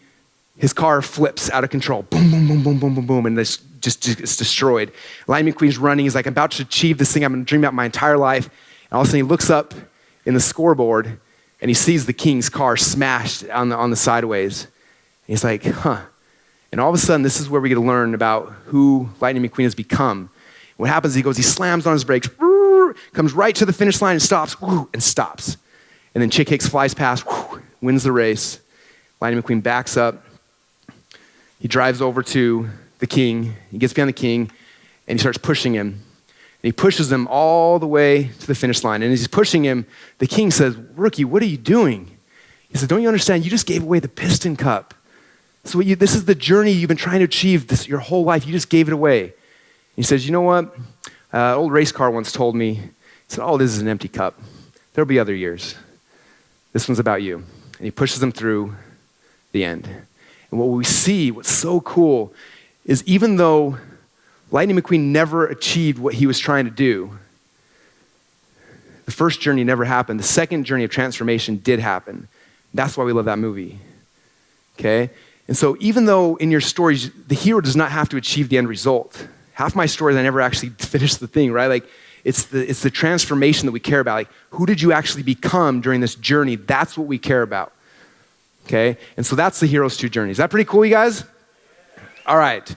his car flips out of control. Boom, boom, boom, boom, boom, boom, boom. And it's destroyed. Lightning McQueen's running. He's like, I'm about to achieve this thing I've been dreaming about my entire life. And all of a sudden he looks up in the scoreboard and he sees the King's car smashed on the sideways. And he's like, huh. And all of a sudden, this is where we get to learn about who Lightning McQueen has become. What happens, he slams on his brakes, comes right to the finish line and stops. And then Chick Hicks flies past, wins the race. Lightning McQueen backs up. He drives over to the King. He gets behind the King, and he starts pushing him. And he pushes him all the way to the finish line. And as he's pushing him, the King says, rookie, what are you doing? He said, don't you understand? You just gave away the Piston Cup. So this is the journey you've been trying to achieve your whole life. You just gave it away. And he says, you know what? An old race car once told me, he said, all it is an empty cup. There'll be other years. This one's about you. And he pushes him through the end. And what we see, what's so cool, is even though Lightning McQueen never achieved what he was trying to do, the first journey never happened. The second journey of transformation did happen. That's why we love that movie. Okay? And so even though in your stories, the hero does not have to achieve the end result. Half my stories, I never actually finished the thing, right? Like, it's the transformation that we care about. Like, who did you actually become during this journey? That's what we care about. Okay? And so that's the hero's 2 journeys. Is that pretty cool, you guys? All right.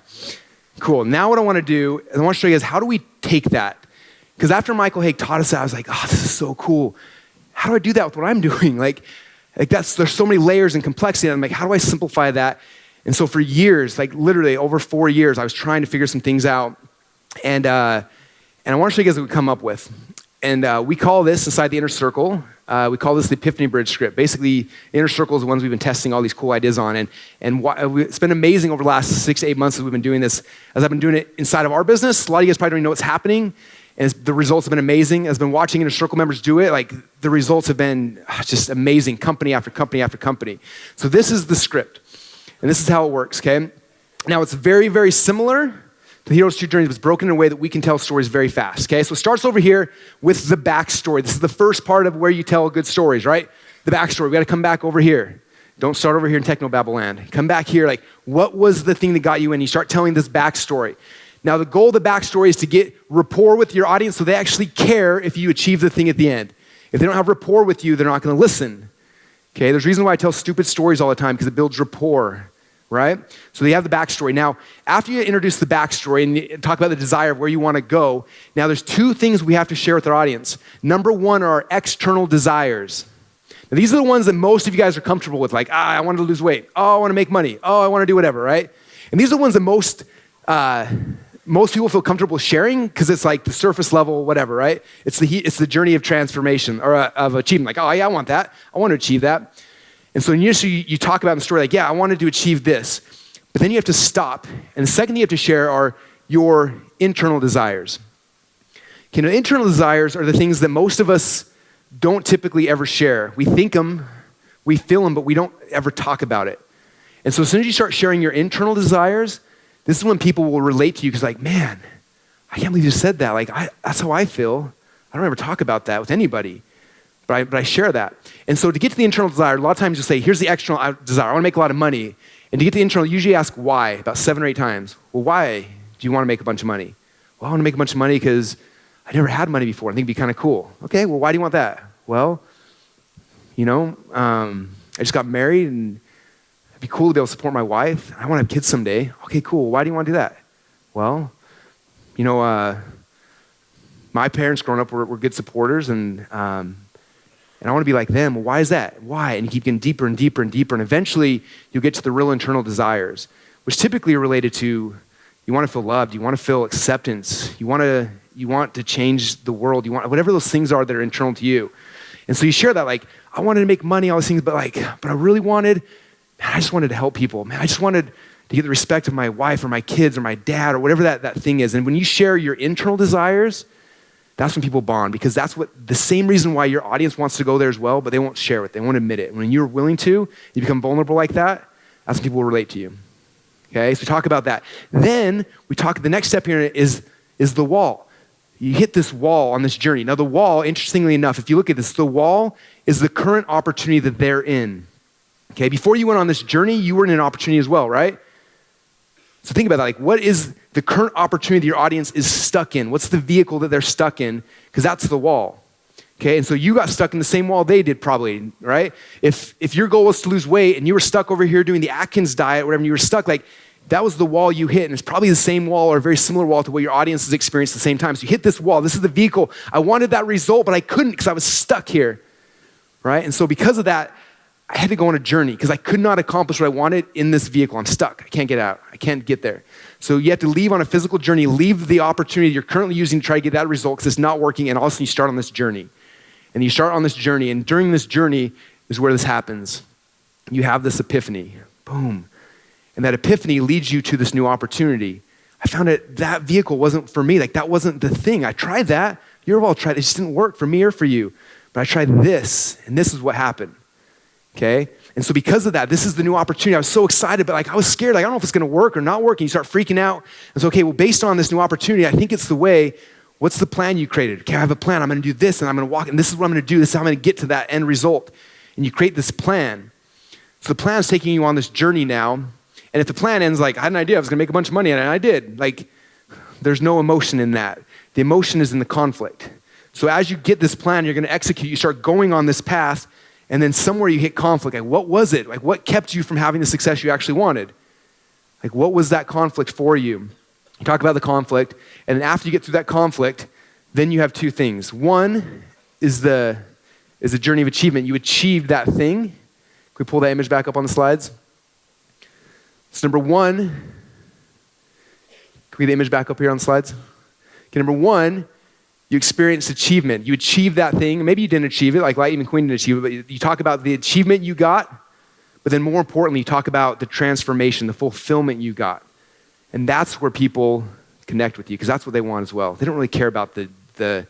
Cool. Now what I want to do is I want to show you guys how do we take that? Because after Michael Hake taught us that, I was like, oh, this is so cool. How do I do that with what I'm doing? Like there's so many layers and complexity. And I'm like, how do I simplify that? And so for years, like literally over 4 years, I was trying to figure some things out. And I want to show you guys what we come up with. And we call this inside the inner circle, we call this the Epiphany Bridge script. Basically, the inner circle is the ones we've been testing all these cool ideas on. And it's been amazing over the last 6 to 8 months as we've been doing this, as I've been doing it inside of our business. A lot of you guys probably don't even know what's happening. And the results have been amazing. As I've been watching inner circle members do it, like the results have been just amazing, company after company after company. So this is the script. And this is how it works, okay? Now, it's very, very similar The hero's true journey was broken in a way that we can tell stories very fast, okay? So it starts over here with the backstory. This is the first part of where you tell good stories, right? The backstory. We got to come back over here. Don't start over here in Technobabble land. Come back here, like, what was the thing that got you in? You start telling this backstory. Now, the goal of the backstory is to get rapport with your audience so they actually care if you achieve the thing at the end. If they don't have rapport with you, they're not going to listen, okay? There's a reason why I tell stupid stories all the time, because it builds rapport, right? So they have the backstory. Now, after you introduce the backstory and you talk about the desire of where you want to go, now there's two things we have to share with our audience. Number one are our external desires. Now, these are the ones that most of you guys are comfortable with, like, I want to lose weight. Oh, I want to make money. Oh, I want to do whatever, right? And these are the ones that most people feel comfortable sharing because it's like the surface level, whatever, right? It's the journey of transformation or of achievement. Like, oh yeah, I want that. I want to achieve that. And so initially you talk about in the story, like, yeah, I wanted to achieve this. But then you have to stop. And the second thing you have to share are your internal desires. Okay, now internal desires are the things that most of us don't typically ever share. We think them, we feel them, but we don't ever talk about it. And so as soon as you start sharing your internal desires, this is when people will relate to you because like, man, I can't believe you just said that. Like, that's how I feel. I don't ever talk about that with anybody, but I share that. And so to get to the internal desire, a lot of times you'll say, here's the external desire. I want to make a lot of money. And to get to the internal, you usually ask why, about 7 or 8 times. Well, why do you want to make a bunch of money? Well, I want to make a bunch of money because I never had money before. I think it'd be kind of cool. Okay, well, why do you want that? Well, I just got married and it'd be cool to be able to support my wife. I want to have kids someday. Okay, cool. Why do you want to do that? Well, my parents growing up were good supporters and I want to be like them. Well, why is that? Why? And you keep getting deeper and deeper and deeper. And eventually you'll get to the real internal desires, which typically are related to you want to feel loved. You want to feel acceptance. You want to change the world. You want whatever those things are that are internal to you. And so you share that like, I wanted to make money, all these things, but I really wanted, man, I just wanted to help people. Man, I just wanted to get the respect of my wife or my kids or my dad or whatever that thing is. And when you share your internal desires, that's when people bond because that's the same reason why your audience wants to go there as well, but they won't share it. They won't admit it. When you're willing to, you become vulnerable like that, that's when people will relate to you. Okay, so we talk about that. Then the next step here is the wall. You hit this wall on this journey. Now the wall, interestingly enough, if you look at this, the wall is the current opportunity that they're in. Okay, before you went on this journey, you were in an opportunity as well, right? So think about that. Like, what is the current opportunity that your audience is stuck in? What's the vehicle that they're stuck in? Because that's the wall. Okay, and so you got stuck in the same wall they did probably, right? If your goal was to lose weight and you were stuck over here doing the Atkins diet, whatever, and you were stuck, like that was the wall you hit. And it's probably the same wall or a very similar wall to what your audience has experienced at the same time. So you hit this wall. This is the vehicle. I wanted that result, but I couldn't because I was stuck here, right? And so because of that, I had to go on a journey because I could not accomplish what I wanted in this vehicle. I'm stuck. I can't get out. I can't get there. So you have to leave on a physical journey, leave the opportunity you're currently using to try to get that result because it's not working, and all of a sudden you start on this journey. And you start on this journey, and during this journey is where this happens. You have this epiphany. Boom. And that epiphany leads you to this new opportunity. I found that vehicle wasn't for me. Like that wasn't the thing. I tried that. You've all tried it. It just didn't work for me or for you. But I tried this, and this is what happened. Okay? And so because of that, this is the new opportunity. I was so excited, but like I was scared. Like I don't know if it's going to work or not work. And you start freaking out. And so, okay, well, based on this new opportunity, I think it's the way. What's the plan you created? Okay, I have a plan. I'm going to do this, and I'm going to walk, and this is what I'm going to do. This is how I'm going to get to that end result. And you create this plan. So the plan is taking you on this journey now. And if the plan ends like, I had an idea, I was going to make a bunch of money, and I did. Like, there's no emotion in that. The emotion is in the conflict. So as you get this plan, you're going to execute. You start going on this path, and then somewhere you hit conflict. Like, what was it? Like, what kept you from having the success you actually wanted? Like, what was that conflict for you? You talk about the conflict, and then after you get through that conflict, then you have two things. One is the journey of achievement. You achieved that thing. Can we pull that image back up on the slides? So number one, can we get the image back up here on the slides? Okay, number one, you experienced achievement. You achieved that thing. Maybe you didn't achieve it, like Lightning McQueen didn't achieve it, but you talk about the achievement you got, but then more importantly, you talk about the transformation, the fulfillment you got. And that's where people connect with you because that's what they want as well. They don't really care about the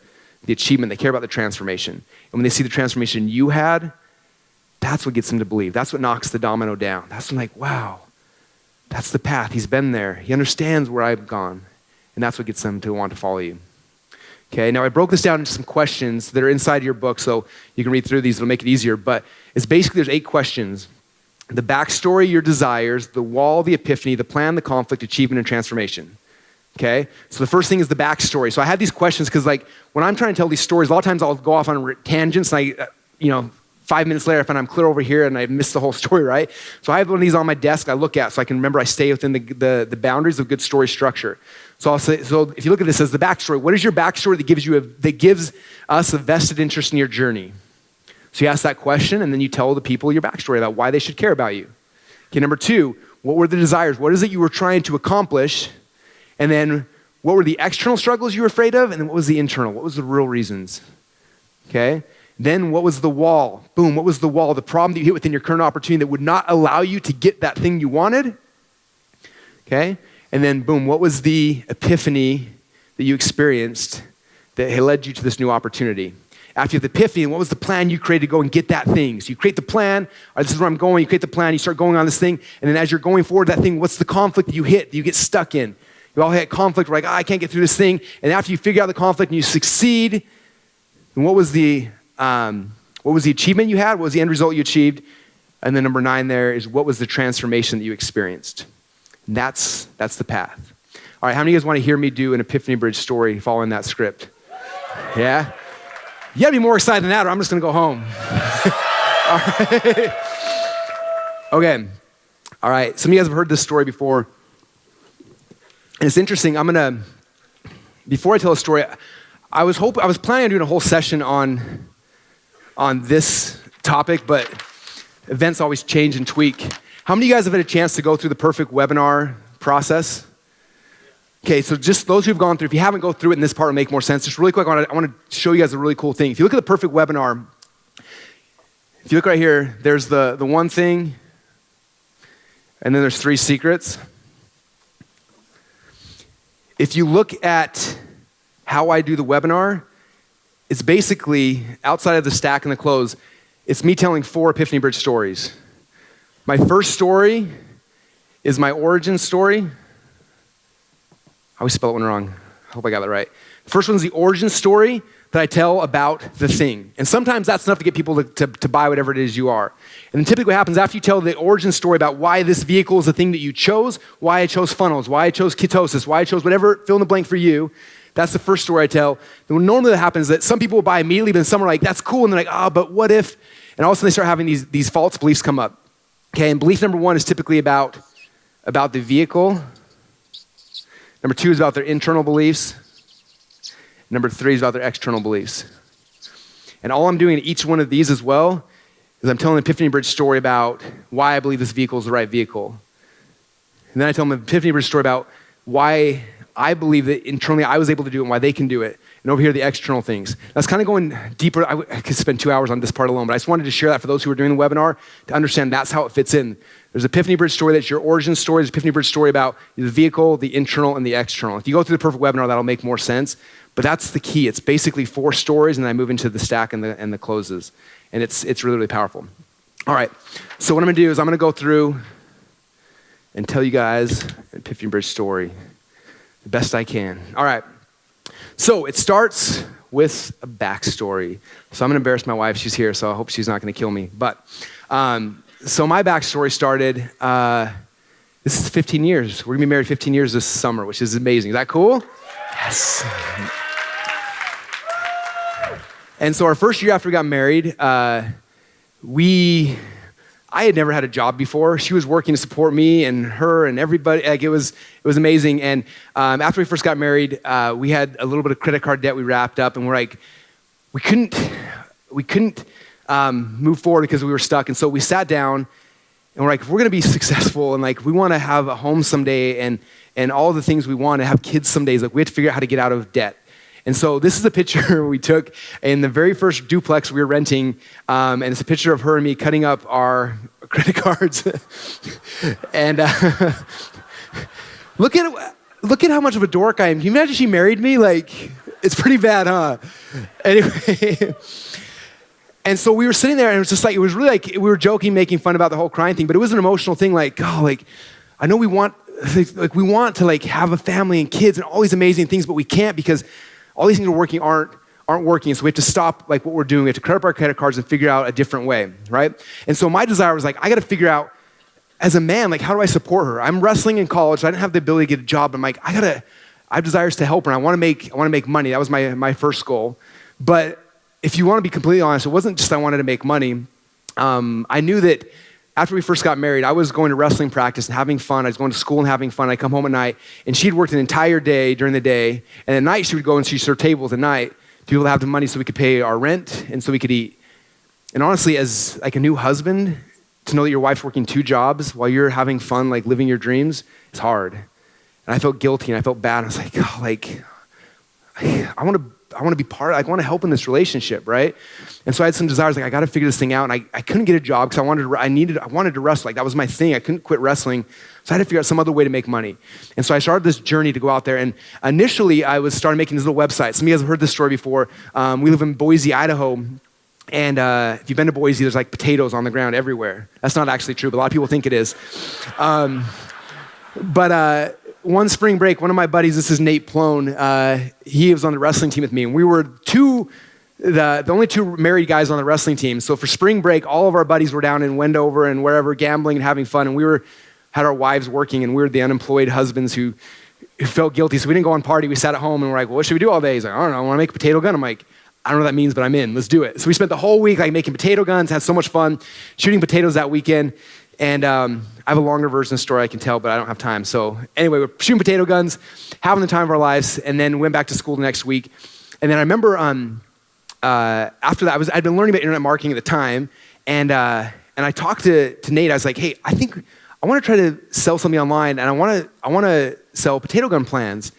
achievement. They care about the transformation. And when they see the transformation you had, that's what gets them to believe. That's what knocks the domino down. That's when like, wow, that's the path. He's been there. He understands where I've gone. And that's what gets them to want to follow you. Okay, now I broke this down into some questions that are inside your book, so you can read through these, it'll make it easier. But it's basically, there's 8 questions. The backstory, your desires, the wall, the epiphany, the plan, the conflict, achievement, and transformation. Okay, so the first thing is the backstory. So I had these questions because when I'm trying to tell these stories, a lot of times I'll go off on tangents and 5 minutes later I find I'm clear over here and I missed the whole story, right? So I have one of these on my desk I look at so I can remember I stay within the boundaries of good story structure. So I'll say, so if you look at this as the backstory, what is your backstory that gives us a vested interest in your journey? So you ask that question and then you tell the people your backstory about why they should care about you. Okay, number 2, what were the desires? What is it you were trying to accomplish? And then what were the external struggles you were afraid of? And then what was the internal? What was the real reasons? Okay? Then what was the wall? Boom, what was the wall? The problem that you hit within your current opportunity that would not allow you to get that thing you wanted? Okay? And then boom, what was the epiphany that you experienced that led you to this new opportunity? After you have the epiphany, what was the plan you created to go and get that thing? So you create the plan, all right, this is where I'm going, you create the plan, you start going on this thing, and then as you're going forward, that thing, what's the conflict that you hit, that you get stuck in? You all hit conflict, we're like, I can't get through this thing, and after you figure out the conflict and you succeed, and what was the achievement you had? What was the end result you achieved? And then number 9 there is what was the transformation that you experienced? And that's the path. All right, how many of you guys want to hear me do an Epiphany Bridge story following that script? Yeah? You gotta be more excited than that or I'm just gonna go home. All right. Okay, all right, some of you guys have heard this story before. And it's interesting, before I tell a story, I was planning on doing a whole session on this topic, but events always change and tweak. How many of you guys have had a chance to go through the perfect webinar process? Okay, so just those who've gone through, if you haven't gone through it and this part will make more sense, just really quick, I want to show you guys a really cool thing. If you look at the perfect webinar, if you look right here, there's the one thing, and then there's 3 secrets. If you look at how I do the webinar, it's basically, outside of the stack and the close, it's me telling 4 Epiphany Bridge stories. My first story is my origin story. I always spell it one wrong. I hope I got that right. The first one's the origin story that I tell about the thing. And sometimes that's enough to get people to buy whatever it is you are. And then typically what happens after you tell the origin story about why this vehicle is the thing that you chose, why I chose funnels, why I chose ketosis, why I chose whatever, fill in the blank for you, that's the first story I tell. Then normally what happens is that some people will buy immediately, but some are like, that's cool, and they're like, but what if? And all of a sudden they start having these false beliefs come up. Okay, and belief number 1 is typically about the vehicle. Number 2 is about their internal beliefs. Number 3 is about their external beliefs. And all I'm doing in each one of these as well is I'm telling an Epiphany Bridge story about why I believe this vehicle is the right vehicle. And then I tell them an Epiphany Bridge story about why I believe that internally I was able to do it and why they can do it. And over here, the external things. That's kind of going deeper. I could spend 2 hours on this part alone, but I just wanted to share that for those who are doing the webinar to understand that's how it fits in. There's an Epiphany Bridge story that's your origin story. There's an Epiphany Bridge story about the vehicle, the internal, and the external. If you go through the perfect webinar, that'll make more sense. But that's the key. It's basically 4 stories, and then I move into the stack and the closes. And it's really, really powerful. All right, so what I'm gonna do is I'm gonna go through and tell you guys an Epiphany Bridge story the best I can. All right, so it starts with a backstory. So I'm gonna embarrass my wife, she's here, so I hope she's not gonna kill me. But, so my backstory started, this is 15 years. We're gonna be married 15 years this summer, which is amazing. Is that cool? Yes. And so our first year after we got married, I had never had a job before. She was working to support me and her and everybody. Like it was amazing. And after we first got married, we had a little bit of credit card debt we wrapped up, and we're like, we couldn't move forward because we were stuck. And so we sat down and we're like, if we're gonna be successful and like we wanna have a home someday and all the things we want to have kids someday, like we have to figure out how to get out of debt. And so this is a picture we took in the very first duplex we were renting, and it's a picture of her and me cutting up our credit cards. And look at how much of a dork I am. Can you imagine she married me? Like, it's pretty bad, huh? Anyway. And so we were sitting there and it was just like, it was really like, we were joking, making fun about the whole crying thing, but it was an emotional thing like, oh, like, I know we want like we want to like have a family and kids and all these amazing things, but we can't because all these things aren't working. So we have to stop like what we're doing. We have to cut up our credit cards and figure out a different way, right? And so my desire was like, I got to figure out as a man, like how do I support her? I'm wrestling in college. So I didn't have the ability to get a job. I'm like, I have desires to help her. And I want to make money. That was my first goal. But if you want to be completely honest, it wasn't just I wanted to make money. I knew that after we first got married, I was going to wrestling practice and having fun. I was going to school and having fun. I'd come home at night, and she'd worked an entire day during the day, and at night she would go and she'd serve tables at night to be able to have the money so we could pay our rent and so we could eat. And honestly, as like a new husband, to know that your wife's working 2 jobs while you're having fun, like living your dreams, is hard. And I felt guilty and I felt bad. I was like, oh, like I want to be part of, I want to help in this relationship, right? And so I had some desires, like I got to figure this thing out. And I couldn't get a job because I wanted to wrestle. Like that was my thing. I couldn't quit wrestling. So I had to figure out some other way to make money. And so I started this journey to go out there. And initially I started making these little websites. Some of you guys have heard this story before. We live in Boise, Idaho. And if you've been to Boise, there's like potatoes on the ground everywhere. That's not actually true, but a lot of people think it is. But one spring break, one of my buddies, this is Nate Plone, he was on the wrestling team with me, and we were the only 2 married guys on the wrestling team. So for spring break, all of our buddies were down in Wendover and wherever, gambling and having fun, and we had our wives working, and we were the unemployed husbands who felt guilty, so we didn't go on party. We sat at home, and we're like, well, what should we do all day? He's like, I don't know, I want to make a potato gun. I'm like, I don't know what that means, but I'm in. Let's do it. So we spent the whole week like making potato guns, had so much fun, shooting potatoes that weekend. And I have a longer version of the story I can tell, but I don't have time. So anyway, we're shooting potato guns, having the time of our lives, and then went back to school the next week. And then I remember after that, I'd been learning about internet marketing at the time, and I talked to Nate. I was like, hey, I think I want to try to sell something online, and I want to sell potato gun plans.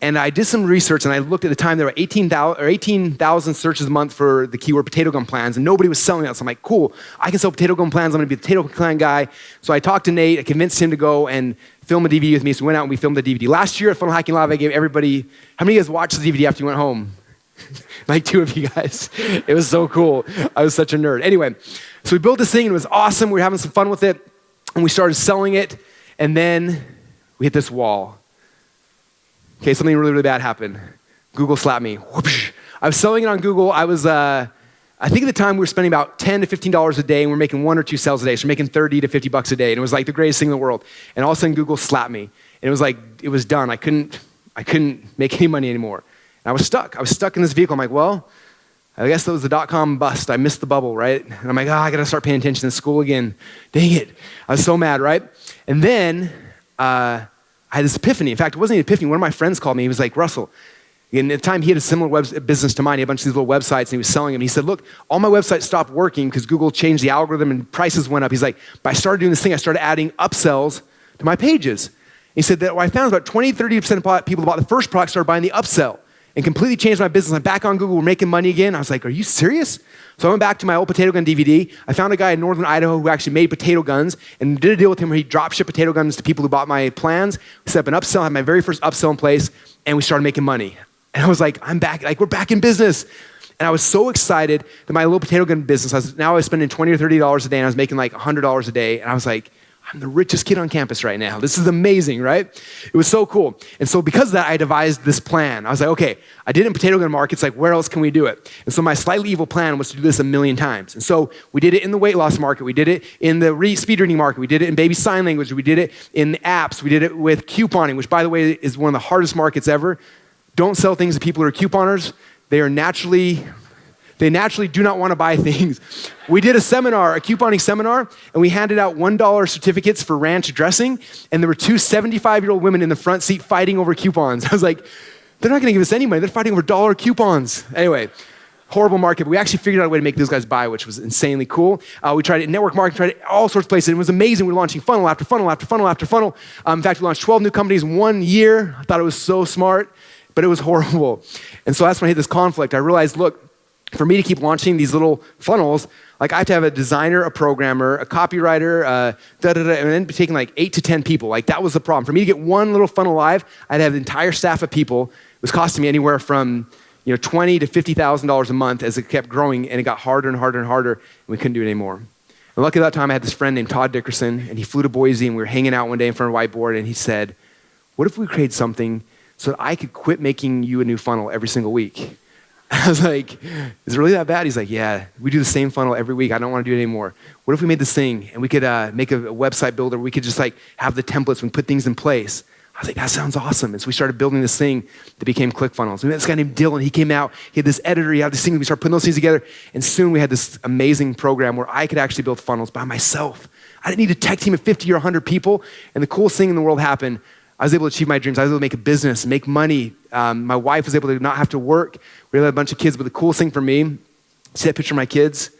And I did some research, and I looked at the time, there were 18,000 searches a month for the keyword potato gun plans, and nobody was selling that. So I'm like, cool, I can sell potato gun plans. I'm gonna be the potato gun plan guy. So I talked to Nate, I convinced him to go and film a DVD with me. So we went out and we filmed the DVD. Last year at Funnel Hacking Live, I gave everybody, how many of you guys watched the DVD after you went home? Like 2 of you guys. It was so cool. I was such a nerd. Anyway, so we built this thing, and it was awesome. We were having some fun with it, and we started selling it, and then we hit this wall. Okay, something really, really bad happened. Google slapped me. Whoopsh. I was selling it on Google. I think at the time we were spending about $10 to $15 a day, and we're making 1 or 2 sales a day. So we're making 30 to 50 bucks a day. And it was like the greatest thing in the world. And all of a sudden Google slapped me. And it was like, it was done. I couldn't make any money anymore. And I was stuck. I was stuck in this vehicle. I'm like, well, I guess that was the dot-com bust. I missed the bubble, right? And I'm like, I gotta start paying attention in school again. Dang it. I was so mad, right? And then, I had this epiphany. In fact, it wasn't an epiphany. One of my friends called me. He was like, Russell, and at the time he had a similar business to mine. He had a bunch of these little websites, and he was selling them. He said, look, all my websites stopped working because Google changed the algorithm and prices went up. He's like, but I started doing this thing. I started adding upsells to my pages. He said that what I found is about 20, 30% of people who bought the first product started buying the upsell, and completely changed my business. I'm back on Google. We're making money again. I was like, are you serious? So I went back to my old potato gun DVD. I found a guy in northern Idaho who actually made potato guns and did a deal with him where he drop shipped potato guns to people who bought my plans. We set up an upsell, had my very first upsell in place, and we started making money. And I was like, I'm back, like we're back in business. And I was so excited that my little potato gun business, I was spending $20 or $30 a day, and I was making like $100 a day. And I was like, I'm the richest kid on campus right now. This is amazing, right? It was so cool. And so because of that, I devised this plan. I was like, okay, I did it in potato gun markets, like where else can we do it? And so my slightly evil plan was to do this 1,000,000 times. And so we did it in the weight loss market. We did it in the speed reading market. We did it in baby sign language. We did it in apps. We did it with couponing, which by the way is one of the hardest markets ever. Don't sell things to people who are couponers. They naturally do not want to buy things. We did a couponing seminar, and we handed out $1 certificates for ranch dressing, and there were 2 75-year-old women in the front seat fighting over coupons. I was like, they're not gonna give us any money. They're fighting over dollar coupons. Anyway, horrible market, but we actually figured out a way to make those guys buy, which was insanely cool. We tried it in network marketing, tried it all sorts of places, and it was amazing. We were launching funnel after funnel after funnel after funnel. In fact, we launched 12 new companies in 1 year. I thought it was so smart, but it was horrible. And so that's when I hit this conflict. I realized, look, for me to keep launching these little funnels, like I have to have a designer, a programmer, a copywriter, and then be taking like 8 to 10 people. Like that was the problem. For me to get one little funnel live, I'd have an entire staff of people. It was costing me anywhere from $20,000 to $50,000 a month as it kept growing, and it got harder and harder and harder, and we couldn't do it anymore. And lucky at that time, I had this friend named Todd Dickerson, and he flew to Boise, and we were hanging out one day in front of a whiteboard, and he said, what if we create something so that I could quit making you a new funnel every single week? I was like, is it really that bad? He's like, yeah, we do the same funnel every week. I don't want to do it anymore. What if we made this thing and we could make a website builder? We could just like have the templates and put things in place. I was like, that sounds awesome. And so we started building this thing that became ClickFunnels. We met this guy named Dylan. He came out. He had this editor. He had this thing. We started putting those things together. And soon we had this amazing program where I could actually build funnels by myself. I didn't need a tech team of 50 or 100 people. And the coolest thing in the world happened. I was able to achieve my dreams. I was able to make a business, make money. My wife was able to not have to work. We had a bunch of kids. But the coolest thing for me, see that picture of my kids?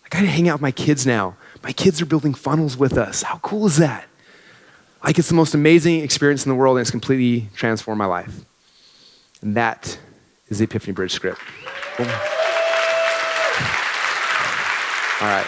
I got to hang out with my kids now. My kids are building funnels with us. How cool is that? Like, it's the most amazing experience in the world, and it's completely transformed my life. And that is the Epiphany Bridge script. All right.